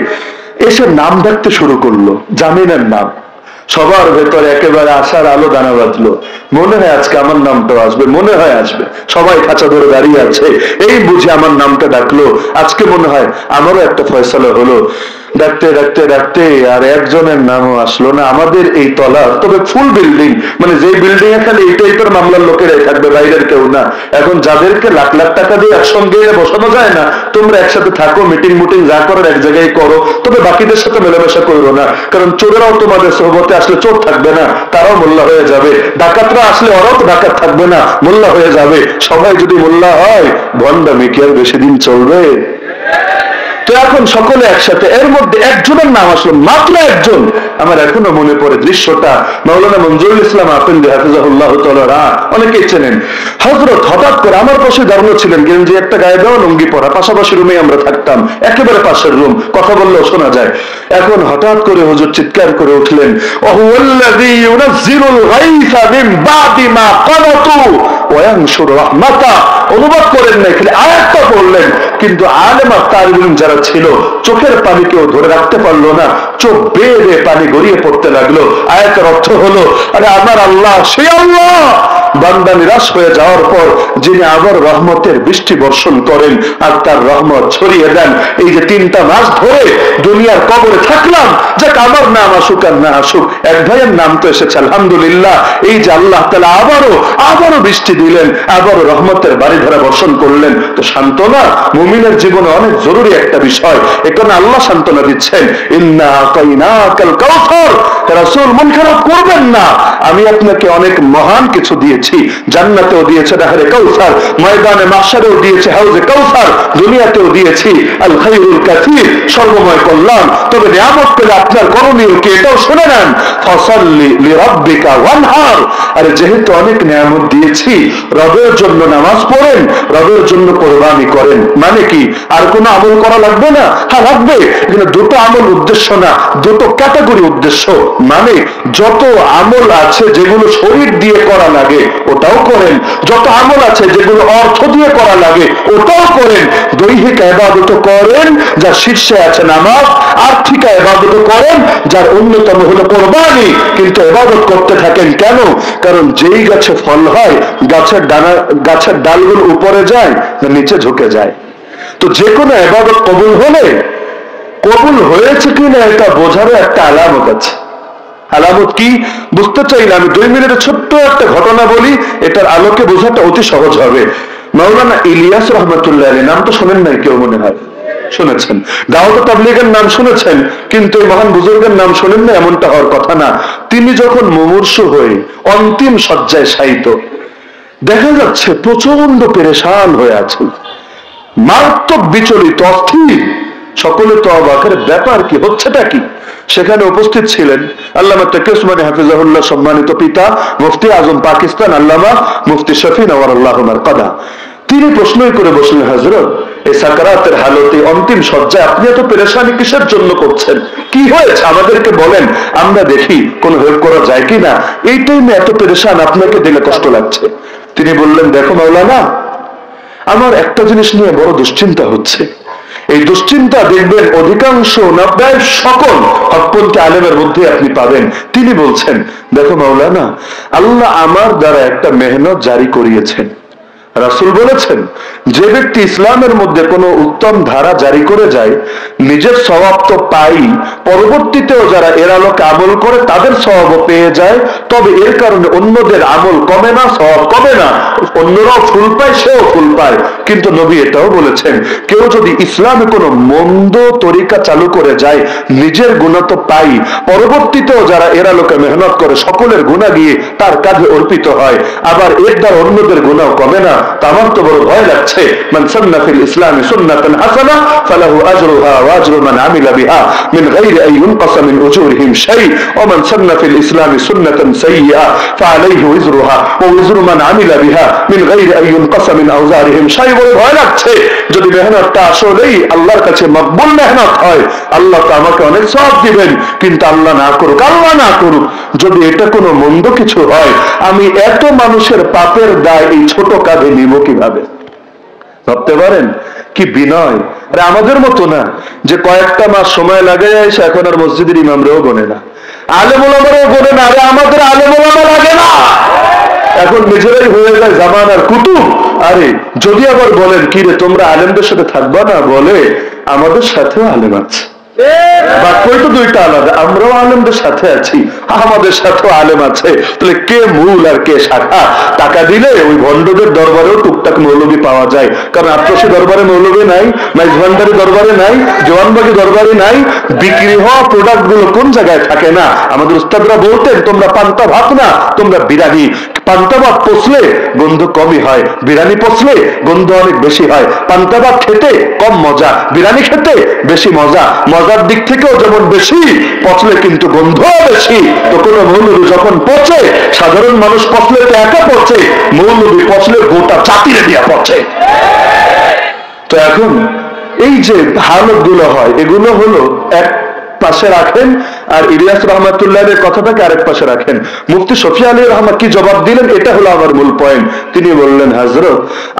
এসে নাম ডাকতে শুরু করলো, জামিনের নাম। সবার ভেতরে একেবারে আশার আলো দানা বাঁধলো, মনে হয় আজকে আমার নামটাও আসবে, মনে হয় আসবে। সবাই খাঁচা ধরে দাঁড়িয়ে আছে, এই বুঝে আমার নামটা ডাকলো, আজকে মনে হয় আমারও একটা ফয়সালা হলো। ডাকতে ডাকতে ডাকতে আর একজনের নামও আসলো না আমাদের এই তলা, তবে ফুল বিল্ডিং, মানে যে বিল্ডিং এ খালি এই টাইপের মামলার লোকেরাই থাকবে, বাইরের কেউ না। এখন যাদেরকে লাখ লাখ টাকা দিয়ে একসঙ্গে বসানো যায় না, তোমরা একসাথে থাকো, মিটিং মুটিং যা করার এক জায়গায় করো, তবে বাকিদের সাথে মেলামেশা করো না, কারণ চোরেরাও তোমাদের সোহবতে আসলে চোর থাকবে না, তারাও মোল্লা হয়ে যাবে। ডাকাতরা আসলে ওরাও তো ডাকাত থাকবে না, মোল্লা হয়ে যাবে। সবাই যদি মোল্লা হয়, ভণ্ডামি কি আর বেশি দিন চলবে? তো এখন সকলে একসাথে, এর মধ্যে একজনের নাম আসলো, মাত্র একজন। আমার এখনো মনে পড়ে দৃশ্যটা, মাওলানা মঞ্জুরুল ইসলাম আফেন্দি হাফিজাহুল্লাহ তাআলা, অনেকেই চেনেন। হযরত হঠাৎ করে আমার পাশে দাঁড়ানো ছিলেন, গেঞ্জি একটা গায়ে দেওয়া, লুঙ্গি পরা, পাশাপাশি রুমে আমরা থাকতাম, একেবারে পাশের রুম, কথা বললেও শোনা যায়। এখন হঠাৎ করে হুজুর চিৎকার করে উঠলেন, ওয়াহুল্লাযী ইউনাজ্জিলুল গায়সা মিন বাদি মা ক্বানাতু ওয়া ইয়ানশুরু রাহমাতা। অনুবাদ করেন না, খালি আয়াতটা পড়লেন, কিন্তু আলেম আর তালিবিন যারা ছিল চোখের পানি কেউ ধরে রাখতে পারলো না, চোখ বেয়ে বেয়ে পানি গড়িয়ে পড়তে লাগলো। আয়াতের অর্থ হলো, আরে আমার আল্লাহ সেই আল্লাহ বান্দা নিরাশ হয়ে যাওয়ার পর যিনি আবার রহমতের বৃষ্টি বর্ষণ করেন আর তার রহমত ছড়িয়ে দেন। এই যে 3টা মাস ধরে দুনিয়ার কবরে থাকলাম, যাক আমার নাম আসুক আর না আসুক, এক ভাইয়ের নাম তো এসেছে আলহামদুলিল্লাহ। এই যে আল্লাহ তাআলা আবারও বৃষ্টি দিলেন, আবারও রহমতের বাড়ি ধারা বর্ষণ করলেন, তো সান্ত্বনা মুমিনের জীবনে অনেক জরুরি একটা বিষয়। এখানে আল্লাহ সান্ত্বনা দিচ্ছেন, ইন্না আতাইনাকাল কাউসার, রাসূল মন খারাপ করবেন না, আমি আপনাকে অনেক মহান কিছু দিয়েছি। জান্নাতেও দিয়েছে নাহরে কাউসার, ময়দানে মাহশারেও দিয়েছে হাউজে কাউসার, দুনিয়াতেও দিয়েছি আল খায়রুল কাসীর, সর্বময় কল্যাণ। তবে নিয়ামত পেলে আপনার করণীয় কি, এটাও শুনে নেন। ফাসাল্লি লিরাব্বিকা ওয়ানহার, আরে যেহেতু অনেক নিয়ামত দিয়েছি, রবের জন্য নামাজ পড়েন, রবের জন্য কোরবানি করেন। মানে কি, আর কোনো আমল করা লাগবে না? হ্যাঁ লাগবে, কিন্তু দুটো আমল উদ্দেশ্য না, দুটো ক্যাটাগরি উদ্দেশ্য। মানে যত আমল আছে যেগুলো শরীর দিয়ে করা লাগে ওটাও করেন, যত আমল আছে যেগুলো অর্থ দিয়ে করা লাগে ওটাও করেন। দৈহিক ইবাদত করেন যার শীর্ষে আছে নামাজ, আর্থিক ইবাদত করেন যার অন্যতম হলো কোরবানি। কিন্তু ইবাদত করতে থাকেন কেন? কারণ যেই গাছে ফল হয়, গাছের ডালগুলো উপরে যায় না নিচে ঝুঁকে যায়। তো যে কোনো ইবাদত কবুল হলে, কবুল হয়েছে কিনা এটা বোঝারও একটা আলামত আছে। আলামত কি বুঝতে চাইলে আমি 2 মিনিটে ছোট্ট একটা ঘটনা বলি, এটার আলোকে বোঝাটা অতি সহজ হবে। মাওলানা ইলিয়াস রহমাতুল্লাহ আলাইহি, নাম তো শোনেন নাই কেউ মনে হয়? শুনেছেন। দাওয়াত তাবলীগের নাম শুনেছেন, কিন্তু এই মহান বুজুর্গের নাম শোনেন না, এমনটা হওয়ার কথা না। তিনি যখন মুমূর্ষু হয়ে অন্তিম শয্যায় শায়িত, দেখা যাচ্ছে প্রচন্ড পেরেশান হয়ে আছেন, মারাত্মক বিচলিত, অস্থির। সকলে তো অবাকের, ব্যাপার কি, হচ্ছেটা কি? সেখানে উপস্থিত ছিলেন আল্লামা তাকি উসমানী হাফিজাহুল্লাহ সম্মানিত পিতা মুফতি আজম পাকিস্তান আল্লামা মুফতি শফি নওয়ারুল্লাহ মারকাদা। তিনি প্রশ্নই করে বসলেন, হযরত এই সাকারাতের হালতে অন্তিম শয্যায় আপনি এত পেরেশানি কিসের জন্য করছেন? কি হয়েছে আমাদেরকে বলেন, আমরা দেখি কোন হেল্প করা যায় কিনা। এই টাইমে এত পেরেশান, আপনাকে দিলে কষ্ট লাগছে। তিনি বললেন, দেখো মাওলানা, আমার একটা জিনিস নিয়ে বড় দুশ্চিন্তা হচ্ছে। এই দুশ্চিন্তা দেখবেন অধিকাংশ না প্রায় সকল হকপন্থী আলেমের মধ্যে আপনি পাবেন। তিনি বলছেন, দেখো মাওলানা, আল্লাহ আমার দ্বারা একটা মেহনত জারি করিয়েছেন। রাসূল বলেছেন, যে ব্যক্তি ইসলামের মধ্যে কোনো উত্তম ধারা জারি করে যায়, নিজের সওয়াব তো পাই, পরবর্তীতেও যারা এর আলোকে আমল করে তাদের সওয়াবও পেয়ে যায়। তবে এর কারণে অন্যদের আমল কমে না, সওয়াব কমে না, অন্যরাও ফুল পায়, সেও ফুল পায়। কিন্তু নবী এটাও বলেছেন, কেউ যদি ইসলামে কোনো মন্দ তরিকা চালু করে যায়, নিজের গুনাহ তো পাই, পরবর্তীতেও যারা এর আলোকে মেহনত করে সকলের গুনাহ গিয়ে তার কাঁধে অর্পিত হয়, আবার এর দ্বারা অন্যদের গুনাহ কমে না। আমার তো বড় ভয় লাগছে। মান সান্না ফিল ইসলামি সুন্নাতান হাসানা ফালাহু আজরুহা ওয়া আজরু মান আমিলা বিহা মিন গায়রি আন ইউনকাস মিন উজুরিহিম শাই ওয়া মান সান্না ফিল ইসলামি সুন্নাতান সাইয়্যা ফাআলাইহি উজরুহা ওয়া উজরু মান আমিলা বিহা মিন গায়রি আন ইউনকাস মিন আওজারিহিম শাই। বড় ভয় লাগছে, যদি মেহনতটা আসলেই আল্লাহর কাছে মকবুল মেহনত হয়, আল্লাহ তো আমাকে অনেক সওয়াব দিবেন। কিন্তু আল্লাহ না করুক, যদি এটা কোনো মন্দ কিছু হয়, আমি এত মানুষের পাপের দায় এই ছোট কাঁধে নিব কিভাবে? ভাবতে পারেন কি বিনয়। আরে আমাদের মতো না যে কয়েকটা মাস সময় লাগে এসে এখন আর মসজিদের ইমামরাও গোনে না, আলেম ওলামারাও গোনে না। আরে আমাদের আলেম ওলামা লাগে না, এখন নিজেরাই হয়ে যায় জামানার কুতুব। আরে যদি আবার বলেন, কি রে তোমরা আলেমদের সাথে থাকবা না, বলে আমাদের সাথেও আলেম আছে, বিষয় তো দুইটা আলাদা। আমরাও আলেমদের সাথে আছি, আমাদের সাথেও আলেম আছে, তাহলে কে মূল আর কে শাখা? টাকা দিলে ওই ভণ্ডদের দরবারেও টুকটাক মৌলবী পাওয়া যায়, কারণ আত্মসী দরবারে মৌলবী নাই, মাইজভান্ডারি দরবারে নাই, জওয়ানবাগি দরবারে নাই। বিক্রি হওয়া প্রোডাক্ট গুলো কোন জায়গায় থাকে না? আমাদের উস্তাদরা বলতেন, তোমরা পান্তা ভাত না, তোমরা বিরিয়ানি। পান্তা ভাত পচলে গন্ধ কমই হয়, বিরিয়ানি পচলে গন্ধ অনেক বেশি হয়। পান্তা ভাত খেতে কম মজা, বিরিয়ানি খেতে বেশি মজা। মজার দিক থেকেও যেমন বেশি, পচলে কিন্তু গন্ধ বেশি। তো কোন মৌলবী যখন পচে, সাধারণ মানুষ পচলে তো একা পচে, মৌলবী পচলে গোটা চাতিরে দিয়া পচে। তো এখন এই যে হালত গুলো হয়, এগুলো হলো এক পাশে রাখেন, আর ইলিয়াস রহমাতুল্লাহের কথাটাকে আরেক পাশে রাখেন। মুফতি শফি আলী রহমান কি জবাব দিলেন, এটা হলো আমার মূল পয়েন্ট। তিনি বললেন, হযরত,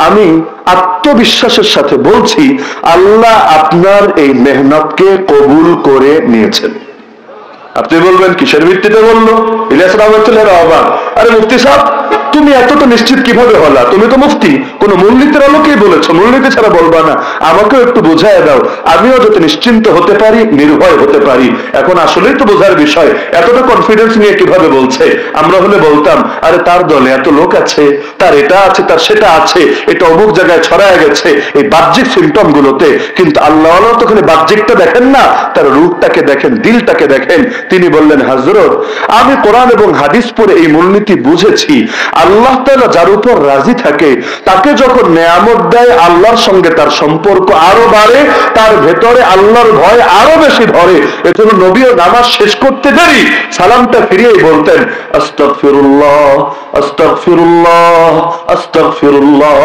আমি আত্মবিশ্বাসের সাথে বলছি, আল্লাহ আপনার এই মেহনতকে কবুল করে নিয়েছেন। আপনি বলবেন কিসের ভিত্তিতে বললো? ইলিয়াস রহমাতুল্লাহ অবাক, আরে মুফতি সাহেব, তুমি এতটা নিশ্চিত কিভাবে হলা? তুমি তো মুফতি, কোন মূলনীতির আলোকেই বলেছো, মূলনীতি ছাড়া বলবা না। আমাকেও একটু বোঝায় দাও, আমিও যাতে নিশ্চিন্ত হতে পারি, নির্ভয় হতে পারি। এখন আসলেই তো বোঝার বিষয়, এতটা কনফিডেন্স নিয়ে কিভাবে বলছে? আমরা হলে বলতাম, আরে তার দলে এত লোক আছে, তার এটা আছে, তার সেটা আছে, এটা অমুক জায়গায় ছড়ায় গেছে এই বাহ্যিক সিমটম গুলোতে। কিন্তু আল্লাহ তো খালি বাহ্যিকটা দেখেন না, তার রূহটাকে দেখেন, দিলটাকে দেখেন। তিনি বললেন, হযরত, আমি কোরআন এবং হাদিস পড়ে এই মূলনীতি বুঝেছি, আল্লাহ তাআলা যার উপর রাজি থাকে, তাকে যখন নেয়ামত দেয়, আল্লাহর সঙ্গে তার সম্পর্ক আরো বাড়ে, তার ভেতরে আল্লাহর ভয় আরো বেশি ধরে। এজন্য নবীও নামাজ শেষ করতে দেরি সালামটা ফিরিয়েই বলতেন, আস্তাগফিরুল্লাহ, আস্তাগফিরুল্লাহ, আস্তাগফিরুল্লাহ।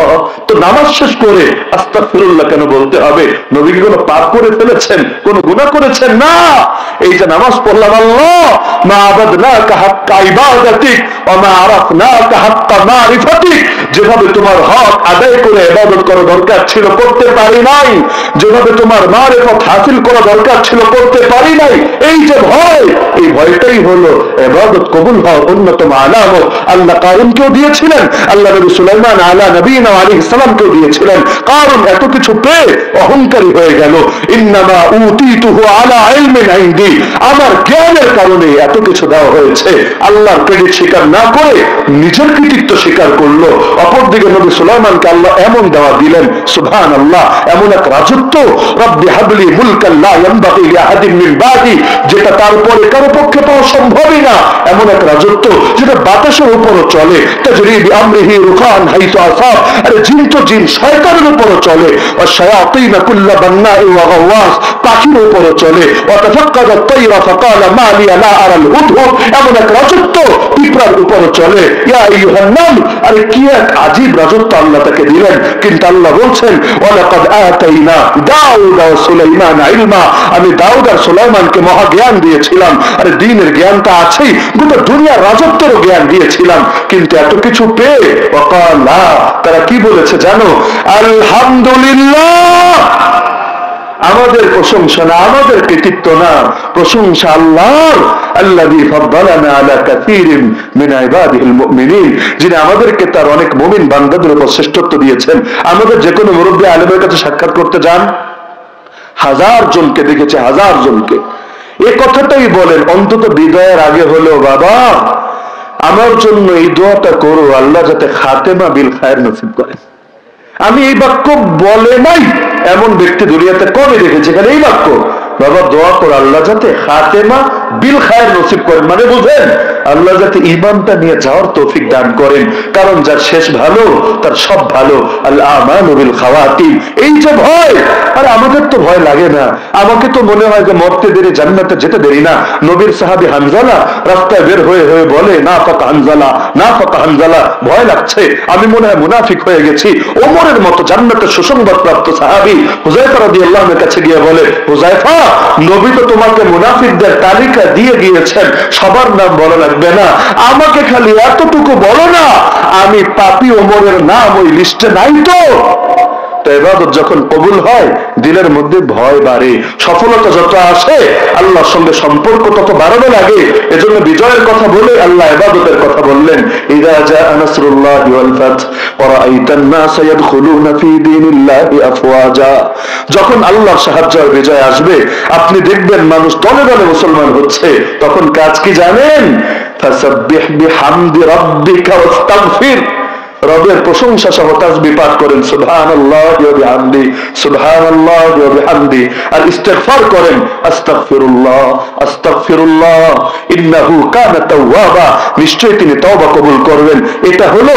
তো নামাজ শেষ করে আস্তাগফিরুল্লাহ কেন বলতে হবে? নবী কি কোনো পাপ করে ফেলেছেন, কোনো গুনাহ করেছেন? না, এই যে নামাজ পড়লাম, আল্লাহ মা আবাদনাকা হাক্কা ইবাদাতিক ওয়া মা আরাফনাকা হাক্কা মারিফাতিক, যেভাবে তোমার হক আদায় করে ইবাদত করা দরকার ছিল করতে পারি নাই, যেভাবে তোমার মারিফত হাসিল করা দরকার ছিল করতে পারি নাই। এই যে ভয়, এই ভয়টাই হলো ইবাদত কবুল হওয়ার অন্যতম আলামত। আল্লাহ কারুনকেও দিয়েছিলেন, আল্লাহ নবী সুলাইমান আলা নবীনা আলাইহিস সালামকেও দিয়েছিলেন। কারণ এত কিছু পেয়ে অহংকারী হয়ে গেল, ইন্নামা উতিতুহু আলা ইলমিন ইনদি, আমার জ্ঞানের কারণে এত কিছু দেওয়া হয়েছে। আল্লাহর ক্রেডিট স্বীকার না করে নিজের কৃতিত্ব স্বীকার করলো। অপরদিকে নবী সুলাইমানকে আল্লাহ এমন দেওয়া দিলেন, সুবহানাল্লাহ, এমন এক রাজত্ব, রব্বি হাবলি মুলকান লা ইয়ানবাগি লিআহাদিন মিন বাদি, যেটা তারপরে কারো পক্ষে পাওয়া সম্ভবই না। এমন এক রাজত্ব যেটা বাতাসের উপরও চলে, তাজরি বিআমরিহি রুখান হাইতু আসাব, আরে জিন তো জিন, শয়তানের উপরও চলে, ওয়া শায়াতিন কুল্লা বান্নাই ওয়া গাওয়াস, পাখির উপরও চলে, ওয়া তাফাক্কাদা তায়রা ফাকালা মা লিয়া লা আরাল হুদহুদ, এমন এক রাজত্ব পিঁপড়ার উপরও চলে। ইয়া আইয়ুহান নাম, আরে কি এক আজীব রাজত্ব আল্লাহ তাকে দিলেন। কিন্তু আল্লাহ বলছেন, ওয়া লাকাদ আতাইনা দাউদ ওয়া সুলাইমান ইলমা, আমি দাউদ আর সুলাইমানকে মহা জ্ঞান দিয়েছিলাম। আরে দ্বীনের জ্ঞানটা আছেই, গোটা দুনিয়ার রাজত্বেরও জ্ঞান দিয়েছিলাম। কিন্তু এত কিছু পেয়ে ওয়াকালা, তারা কি বলেছে জানো? আলহামদুলিল্লাহ, আমাদের প্রশংসা না, আমাদের কৃতিত্ব না, প্রশংসা আল্লাহর, আল্লাযী ফাদ্দালানা আলা কাসীরিন মিন ইবাদিহিল মুমিনিন, যিনি আমাদেরকে তার অনেক মুমিন বান্দাদের উপর শ্রেষ্ঠত্ব দিয়েছেন। আমাদের যে কোনো মুরব্বী আলেমের কাছে সাক্ষাৎ করতে যান, 1000 জনকে দেখেছে, 1000 জনকে এই কথাটাই বলেন, অন্তত বিদায়ের আগে হলেও, বাবা আমার জন্য এই দোয়াটা করো, আল্লাহ যাতে খাতেমা বিল খায়ের নসিব করেন। আমি এই বাক্য বলে নাই এমন ব্যক্তি দুনিয়াতে কমই দেখেছি, খালি এই বাক্য, বাবা দোয়া করো আল্লাহ যাতে খাতেমা বিল খায়ের নসিব করেন। মানে বুঝেন, আল্লাহ যাতে ঈমানটা নিয়ে যাওয়ার তৌফিক দান করেন, কারণ যার শেষ ভালো তার সব ভালো। আল আমানু বিল খাওয়াতিম, এই যে ভয়, আর আমাদের তো ভয় লাগে না, আমাকে তো মনে হয় যে মরতে দেরি, জান্নাতে যেতে দেরি না। নবীর সাহাবী হানজালা রাস্তায় বের হয়ে হয়ে বলে, না ফাকা হানজালা, না ফাকা হানজালা, ভয় লাগছে, আমি মনে হয় মুনাফিক হয়ে গেছি। ওমরের মতো জান্নাতের সুসংবাদ প্রাপ্ত সাহাবী হুযায়ফা রাদিয়াল্লাহু আনহুর কাছে গিয়ে বলে, হুযায়ফা, নবী তো তোমাকে মুনাফিকদের তালিকা দিয়ে গিয়েছেন, সবার নাম বলা লাগবে না, আমাকে খালি এতটুকু বলো না, আমি পাপী ওমরের নাম ওই লিস্টে নাই তো? একটা ইবাদত যখন কবুল হয় দিলের মধ্যে ভয় বাড়ে, সফলতা যত আসে আল্লাহর সঙ্গে সম্পর্ক তত বাড়ানো লাগে। এজন্য বিজয়ের কথা বলে আল্লাহ ইবাদতের কথা বললেন, ইযা জাআ নাসরুল্লাহি ওয়াল ফাত ওয়া রাআইতান নাসা ইয়াদখুলুনা ফি দীনিল্লাহি আফওয়াজা। যখন আল্লাহর সাহায্য আর বিজয় আসবে আপনি দেখবেন মানুষ দলে দলে মুসলমান হচ্ছে, তখন কাজ কি জানেন? ফাসাব্বিহ বিহামদি রাব্বিকা ওয়াস্তাগফির, রবের প্রশংসা সহ তাসবিহ পাঠ করেন, সুবহানাল্লাহি ওয়া বিহামদি, সুবহানাল্লাহি ওয়া বিহামদি, আর ইস্তিগফার করেন, আস্তাগফিরুল্লাহ আস্তাগফিরুল্লাহ ইন্নাহু কানা তাওয়াবা, নিশ্চয়ই তিনি তওবা কবুল করবেন। এটা হলো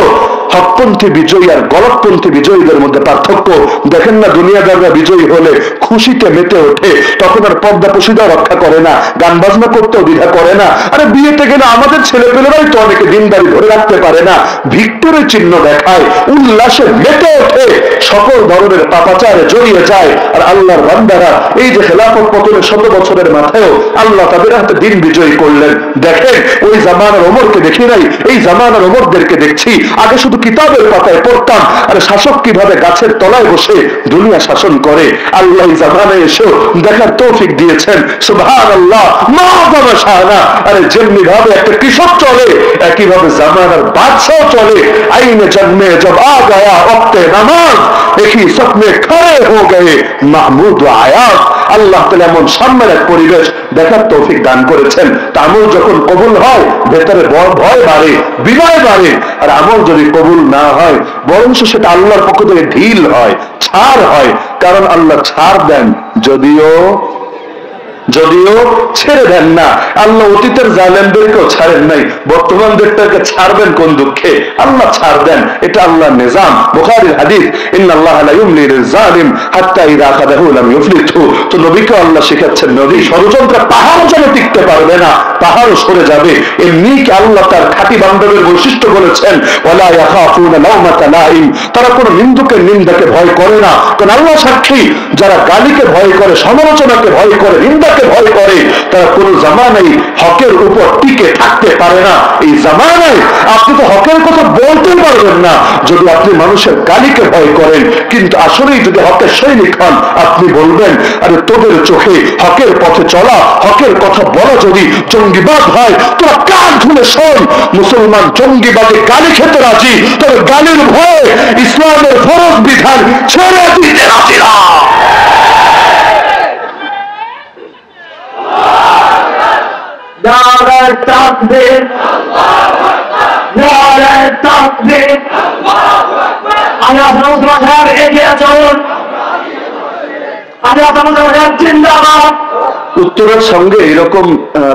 হকপন্থী বিজয়ী আর গলতপন্থী বিজয়ীদের মধ্যে পার্থক্য। দেখেন না দুনিয়াদাররা বিজয়ী হলে খুশিতে মেতে ওঠে, তখন আর পর্দা পশিদা রক্ষা করে না, গান বাজনা করতেও দ্বিধা করে না। আরে বিয়েতে গেলে আমাদের ছেলেপেলেরাই তো অনেকে দিনদারি ধরে রাখতে পারে না, ভিক্টরের চিহ্ন দেখায়, উল্লাসে মেতে ওঠে, সকল ধরনের পাপাচারে জড়িয়ে যায়। আর আল্লাহর বান্দারা এই যে খেলাফত পতনের 100 বছরের মাথায়ও আল্লাহ তাদের হাতে দিন বিজয়ী করলেন। দেখেন ওই জামানার ওমরকে দেখি নাই, এই জামানার ওমরদেরকে দেখছি। আগে শুধু কিতাবের পাতায় পড়তাম আর শাসক কিভাবে গাছের তলায় বসে দুনিয়া শাসন করে, আল্লাহ জামানায় এসেও দেখার তৌফিক দিয়েছেন। সুবহানাল্লাহ মা শাহানা। আরে যেমনি ভাবে একটা কৃষক চলে একইভাবে জামানার বাদশাহ চলে। আইনে জন্মে জব আ গয়া ওয়াক্তে নামাজ, দেখি সপনে খড়ে হো গয়ে মাহমুদ আয়াত। আল্লাহ তাআলা এমন সামনের এক পরিবেশ দেখার তৌফিক দান করেছেন। আমল যখন কবুল হয় ভেতরে ভয় বাড়ে, বিনয় বাড়ে। আর আমল যদি কবুল না হয় বরং সেটা আল্লাহর পক্ষ থেকে ঢিল হয়, ছাড় হয়। কারণ আল্লাহ ছাড় দেন যদিও ছেড়ে দেন না। আল্লাহ অতীতের জালেমদেরকেও ছাড়েন নাই, বর্তমানদেরকে ছাড়বেন কোন দুঃখে? আল্লাহ ছাড় দেন, এটা আল্লাহর নিজাম। বুখারীর হাদিস, ইন্নাল্লাহা লা ইউমলি লিয-যালিম হাত্তা ইযা আখাযাহু লাম ইউফলিতহু। তো নবীকে আল্লাহ শিখাচ্ছেন, নবী ষড়যন্ত্র পাহাড় যেন টিকতে পারবে না, পাহাড়ও সরে যাবে। এমনি কি আল্লাহ তার খাঁটি বান্দাদের বৈশিষ্ট্য বলেছেন, ওয়ালা ইয়াখাফুনা লাউমাতা লাইম, তারা কোনো নিন্দুকের নিন্দাকে ভয় করে না। কারণ আল্লাহ সাক্ষী, যারা গালিকে ভয় করে, সমালোচনাকে ভয় করে, নিন্দাকে ভয় করে, তারা কোন জামানায় হকের উপর টিকে থাকতে পারে না। এই জামানায় আপনি তো হকের কথা বলতে পারবেন না যদি আপনি মানুষের গালিকে ভয় করেন। কিন্তু আসলেই যদি হকের সৈনিক হন আপনি বলবেন, আরে তোদের চোখে হকের পথে চলা, হকের কথা বলা যদি জঙ্গিবাদ হয়, তোরা কান খুলে শোন। মুসলমান জঙ্গিবাদে গালি খেতে রাজি, তবে গালির ভয়ে ইসলামের ফরজ বিধান ছেড়ে দিতে রাজি না। নারায়ে তাকবীর, নারায়ে তাকবীর, আল্লাহু আকবার, এগিয়ে চলুন, আল্লাহু আকবার জিন্দাবাদ। উত্তরের সঙ্গে এরকম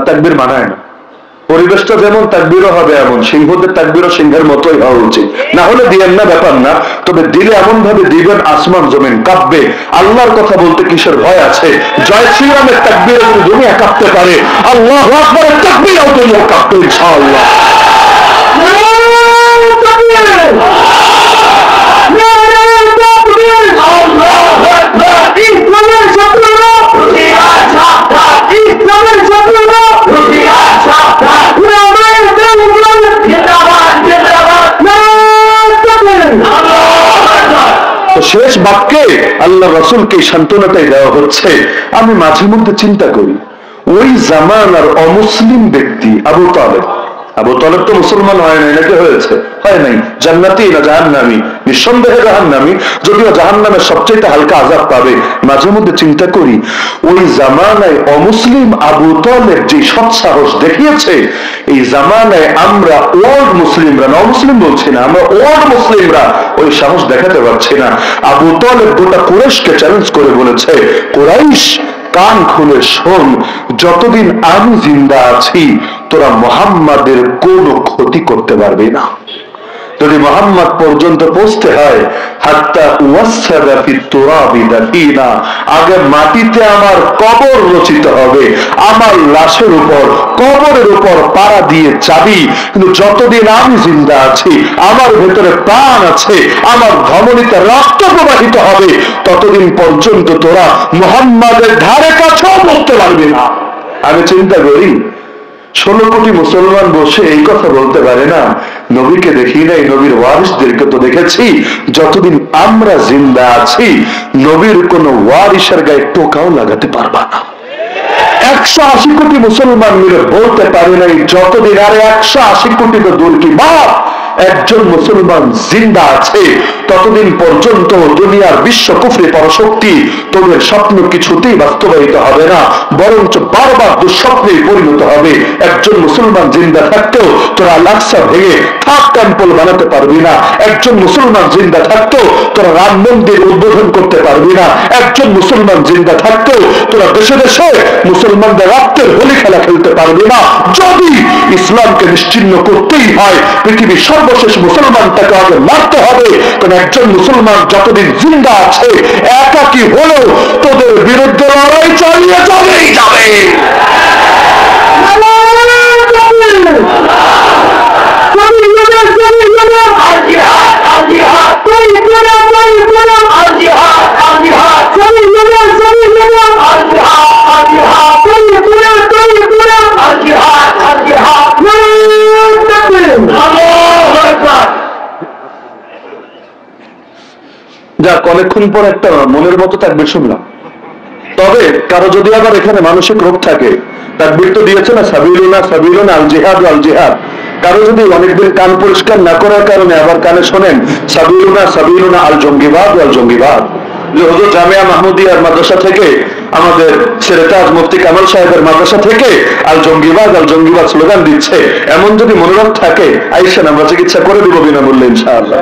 তাকবীর মানায় না। পরিবেশটা যেমন তাকবীরও হবে এমন, সিংহদের তাকবীরও সিংহের মতোই হওয়া উচিত। না হলে দিয়েন না, ব্যাপার না, তবে দিলে এমন ভাবে দিবেন আসমান জমিন কাঁপবে। আল্লাহর কথা বলতে কিসের ভয় আছে? জয় শ্রীরামের তাকবীরে যদি দুনিয়া কাঁপতে পারে, আল্লাহু আকবারের তাকবীরেও দুনিয়া কাঁপবে ইনশাআল্লাহ। শেষ বাক্যে আল্লাহ রাসূলকে সান্ত্বনাটাই দেওয়া হচ্ছে। আমি মাঝে মধ্যে চিন্তা করি, ওই জামানার অমুসলিম ব্যক্তি আবু তালেব তো মুসলমান হয় নাই নাকি? হয়েছে? হয় নাই। জান্নাতি না জাহান্নামী? নিঃসন্দেহে জাহান্নামী, যদিও জাহান্নামের সবচেয়ে হালকা আযাব পাবে। মাঝে মধ্যে চিন্তা করি, ওই জামানায় অমুসলিম আবু তালেব যে সৎসাহস দেখিয়েছে, এই জামানায় আমরা ওল্ড মুসলিমরা, নন মুসলিম বলছি না, আমরা ওল্ড মুসলিমরা ওই সাহস দেখাতে পারছি না। আবু তালেব গোটা কুরাইশকে চ্যালেঞ্জ করে বলেছে, কুরাইশ কান খুলে শোন, যতদিন আমি জিন্দা আছি তোরা মুহাম্মাদের কোনো ক্ষতি করতে পারবে না। যদি মুহাম্মদ পর্যন্ত পৌঁছতে হয়, হাত্তা ওয়াসসাদা ফিত তুরাবি দাফিনা, আগে মাটিতে আমার কবর রচিত হবে, আমার লাশের উপর, কবরের উপর পাড়া দিয়ে চাবি। কিন্তু যতদিন আমি জিন্দা আছি, আমার ভেতরে প্রাণ আছে, আমার ধমনীতে রক্ত প্রবাহিত হবে, ততদিন পর্যন্ত তোরা মুহাম্মাদের ধারে কাছেও পৌঁছতে পারবে না। আমি চিন্তা করি, 16 কোটি মুসলমান বসে এই কথা বলতে পারে না, নবীকে দেখি নাই, নবীর ওয়ারিসদেরকে তো দেখেছি। যতদিন আমরা জিন্দা আছি নবীর কোন ওয়ারিসের গায়ে টোকাও লাগাতে পারবা না। 180 কোটি মুসলমান মিলে বলতে পারে নাই যতদিন, আরে 180 কোটি তো দূর কি বাপ, একজন মুসলমান জিন্দা আছে ততদিন পর্যন্ত দুনিয়ার বিশ্ব কুফরি পরশক্তি তোদের স্বপ্ন কিছুতেই বাস্তবায়িত হবে না, বরঞ্চ বারবার দুঃস্বপ্নে পরিণত হবে। একজন মুসলমান জিন্দা থাকতেও তোরা আল-আকসা ভেঙে থার্ড টেম্পল বানাতে পারবি না। একজন মুসলমান জিন্দা থাকতেও তোরা রাম মন্দির উদ্বোধন করতে পারবি না। একজন মুসলমান জিন্দা থাকতেও তোরা দেশে দেশে মুসলমানদের রক্তের হোলি খেলা খেলতে পারবি না। যদি ইসলামকে নিশ্চিহ্ন করতেই হয় পৃথিবীর সর্বশেষ মুসলমানটাকে আগে মারতে হবে, কারণ একজন মুসলমান যতদিন জিন্দা আছে একাকী হলেও তোদের বিরুদ্ধে লড়াই চালিয়ে যাবেই যাবে। যাক, অনেকক্ষণ পর একটা মনের মতো তাকবীর শুনলাম। তবে কারো যদি আবার এখানে মানসিক রোগ থাকে, তাকবীর তো দিয়েছে না সাবিলুনা সাবিলুনা আল জিহাদ আল জিহাদ, কারো যদি অনেকদিন কান পরিষ্কার না করার কারণে আবার কানে শোনেন সাবিলুনা সাবিলুনা আল জঙ্গিবাদ আল জঙ্গিবাদ, যে হুজুর জামিয়া মাহমুদিয়ার মাদ্রাসা থেকে, আমাদের সেরেতাজ মুফতি কামাল সাহেবের মাদ্রাসা থেকে আল জঙ্গিবাদ স্লোগান দিচ্ছে, এমন যদি মনোরোগ থাকে আইসেন, আমরা চিকিৎসা করে দিব বিনামূল্যে ইনশাআল্লাহ।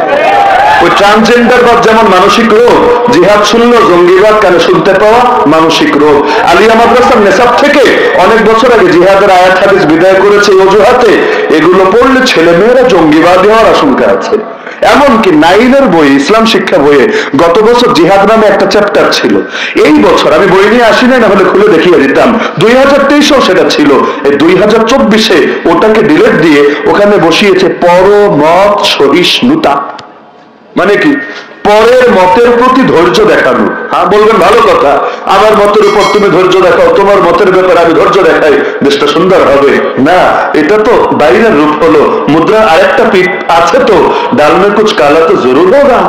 ওই ট্রান্সজেন্ডার বাদ যেমন মানসিক রোগ, জিহাদ শুনলো জঙ্গিবাদ কানে শুনতে পাওয়া মানসিক রোগ। আলিয়া মাদ্রাসার নেশাব থেকে অনেক বছর আগে জিহাদের আয়াত হাদিস বিদায় করেছে অজুহাতে, এগুলো পড়লে ছেলে মেয়েরা জঙ্গিবাদী হওয়ার আশঙ্কা আছে। এমনকি 9-এর বই, ইসলাম শিক্ষা বইয়ে গত বছর জিহাদ নামে একটা চ্যাপ্টার ছিল। এই বছর আমি বই নিয়ে আসি নাই, না হলে খুলে দেখিয়ে দিতাম, 2023-এও সেটা ছিল। এই 2024-এ ওটাকে ডিলেট দিয়ে ওখানে বসিয়েছে পরমত সহিষ্ণুতা। মানে কি? পরের মতের প্রতি ধৈর্য দেখানো। হ্যাঁ বলবেন ভালো কথা, আমার মতের উপর তুমি ধৈর্য দেখাও, তোমার মতের ব্যাপারে আমি ধৈর্য দেখাই, দেশটা সুন্দর হবে না। এটা তো বাইরের রূপ হলো। মুদ্রার আরেকটা পিঠ আছে তো, ডাল মে কুছ কালা তো জরুর হোগা,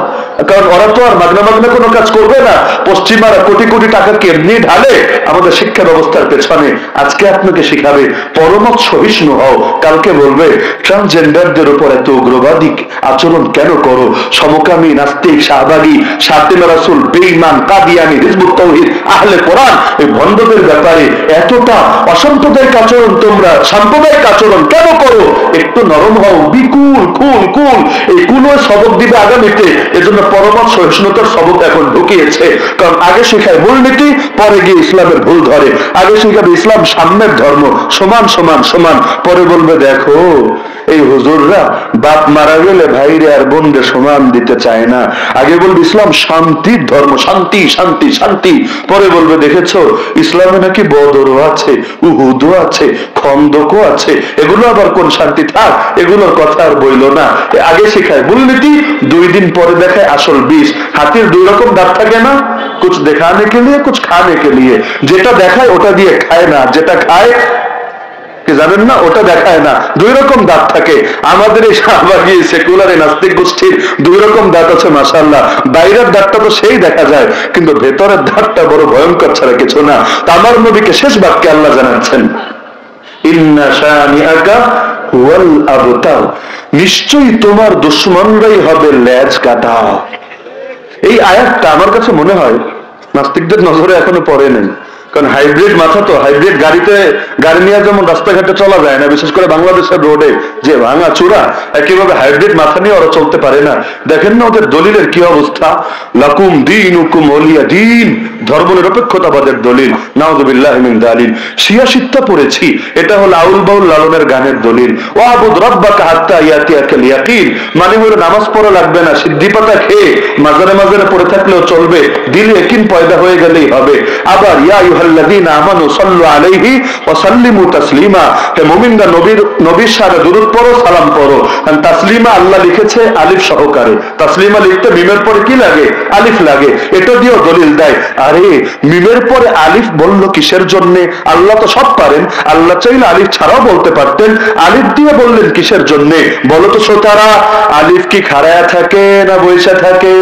কারণ ওরা তো আর মাগনা মাগনা কোনো কাজ করবে না। পশ্চিমারা কোটি কোটি টাকা কেমনি ঢালে আমাদের শিক্ষা ব্যবস্থার পেছনে। আজকে আপনাকে শিখাবে পরমত সহিষ্ণু হও, কালকে বলবে ট্রান্সজেন্ডারদের উপর এত উগ্রবাদী আচরণ কেন করো, সমকামী, নাস্তিক, শাহবাগী, শাতিমা রাসূল, বেঈমান, কাদিয়ানী, হিজবুত তাওহীদ, আহলে কোরআন, এই ভণ্ডদের ব্যাপারে এতটা অসাম্প্রদায়িক আচরণ, তোমরা সাম্প্রদায়িক আচরণ কেন করো? একটু নরম হও, বিকুল কুল কুল, এই কুল সবক দিবে আগামীতে। এজন্য পরমত সহিষ্ণুতার সবক এখন ঢুকিয়েছে, কারণ আগে শেখায় মূলনীতি, পরে গিয়ে ইসলামের ভুল ধরে। আগে শেখাবে ইসলাম সাম্যের ধর্ম, সমান সমান সমান, পরে বলবে দেখো এই হুজুররা বাপ মারা গেলে ভাইরে আর বোনরে সমান দিতে চায় না। আগে বলবে ইসলাম শান্তির ধর্ম, শান্তি শান্তি শান্তি, পরে বলবে দেখেছো ইসলামে নাকি বদরও আছে, উহুদও আছে, খন্দকও আছে, এগুলো আবার কোন শান্তি? থাক, এগুলোর কথা আর বইল না। আগে শেখায় মূলনীতি, 2 দিন পরে দেখায় আসল বিষ। হাতির 2 রকম দাঁত থাকে না, কুছ দেখানে কে লিয়ে কুছ খানে কে লিয়ে। যেটা দেখায় ওটা দিয়ে খায় না, যেটা খায় কি জানেন না, ওটা দেখায় না। 2 রকম দাঁত থাকে। আমাদের এই শাহবাগী সেকুলার নাস্তিক গোষ্ঠীর 2 রকম দাঁত আছে মাশাআল্লাহ। বাইরের দাঁতটা তো সেই দেখা যায়, কিন্তু ভেতরের দাঁতটা বড় ভয়ঙ্কর ছাড়া কিছু না। আমার নবীকে শেষ বাক্যে আল্লাহ জানাচ্ছেন ইন্না শানিআকা হুয়াল আবতার, নিশ্চয়ই তোমার দুশমনরাই হবে লেজ কাটা। এই আয়াতটা আমার কাছে মনে হয় নাস্তিকদের নজরে এখনো পড়ে নেই, কারণ হাইব্রিড মাথা তো, হাইব্রিড গাড়িতে গাড়ি নিয়ে যেমন রাস্তাঘাটে চলা যায় না, বিশেষ করে বাংলাদেশের রোডে যে ভাঙা চূড়া, একইভাবে হাইব্রিড মাথা নিয়ে ওরা চলতে পারে না। দেখেন না ওদের দলিলের কি অবস্থা, লাকুম দীনুকুম ওয়ালিয়া দীন, ধর্ম নিরপেক্ষতাবাদের দলিল। নাউযুবিল্লাহি মিন যালিক। শিয়া শিক্ষা পড়েছি, এটা হলো আউল বাউল লালনের গানের দলিল। ওয়াবুদ রাব্বাকা হাত্তা ইয়াতিয়াকাল ইয়াকিন, মানে হলো নামাজ পড়া লাগবে না, সিদ্ধি পাতা খেয়ে মাজারে মাজারে পড়ে থাকলেও চলবে, দিলে ইয়াকিন পয়দা হয়ে গেলেই হবে। আবার ইয়া আইয়ুহাল্লাযীনা আমানু সাল্লু আলাইহি ওয়া সাল্লিমু তাসলিমা, হে মুমিনরা নবীর সাথে দুরূদ পড়ো, সালাম পড়ো। আর তাসলিমা আল্লাহ লিখেছে আলিফ সহকারে। তাসলিমা লিখতে মিমের পরে কি লাগে? আলিফ লাগে। এটা দিয়েও দলিল দেয়, আরে মিমের পরে আলিফ বললো কিসের জন্য? আল্লাহ তো সব পারেন, আল্লাহ চাইলে আলিফ ছাড়াও বলতে পারতেন, আলিফ দিয়ে বললেন কিসের জন্য? বলো তো শ্রোতারা, আলিফ কি খাড়ায়া থাকে না বৈশা থাকে?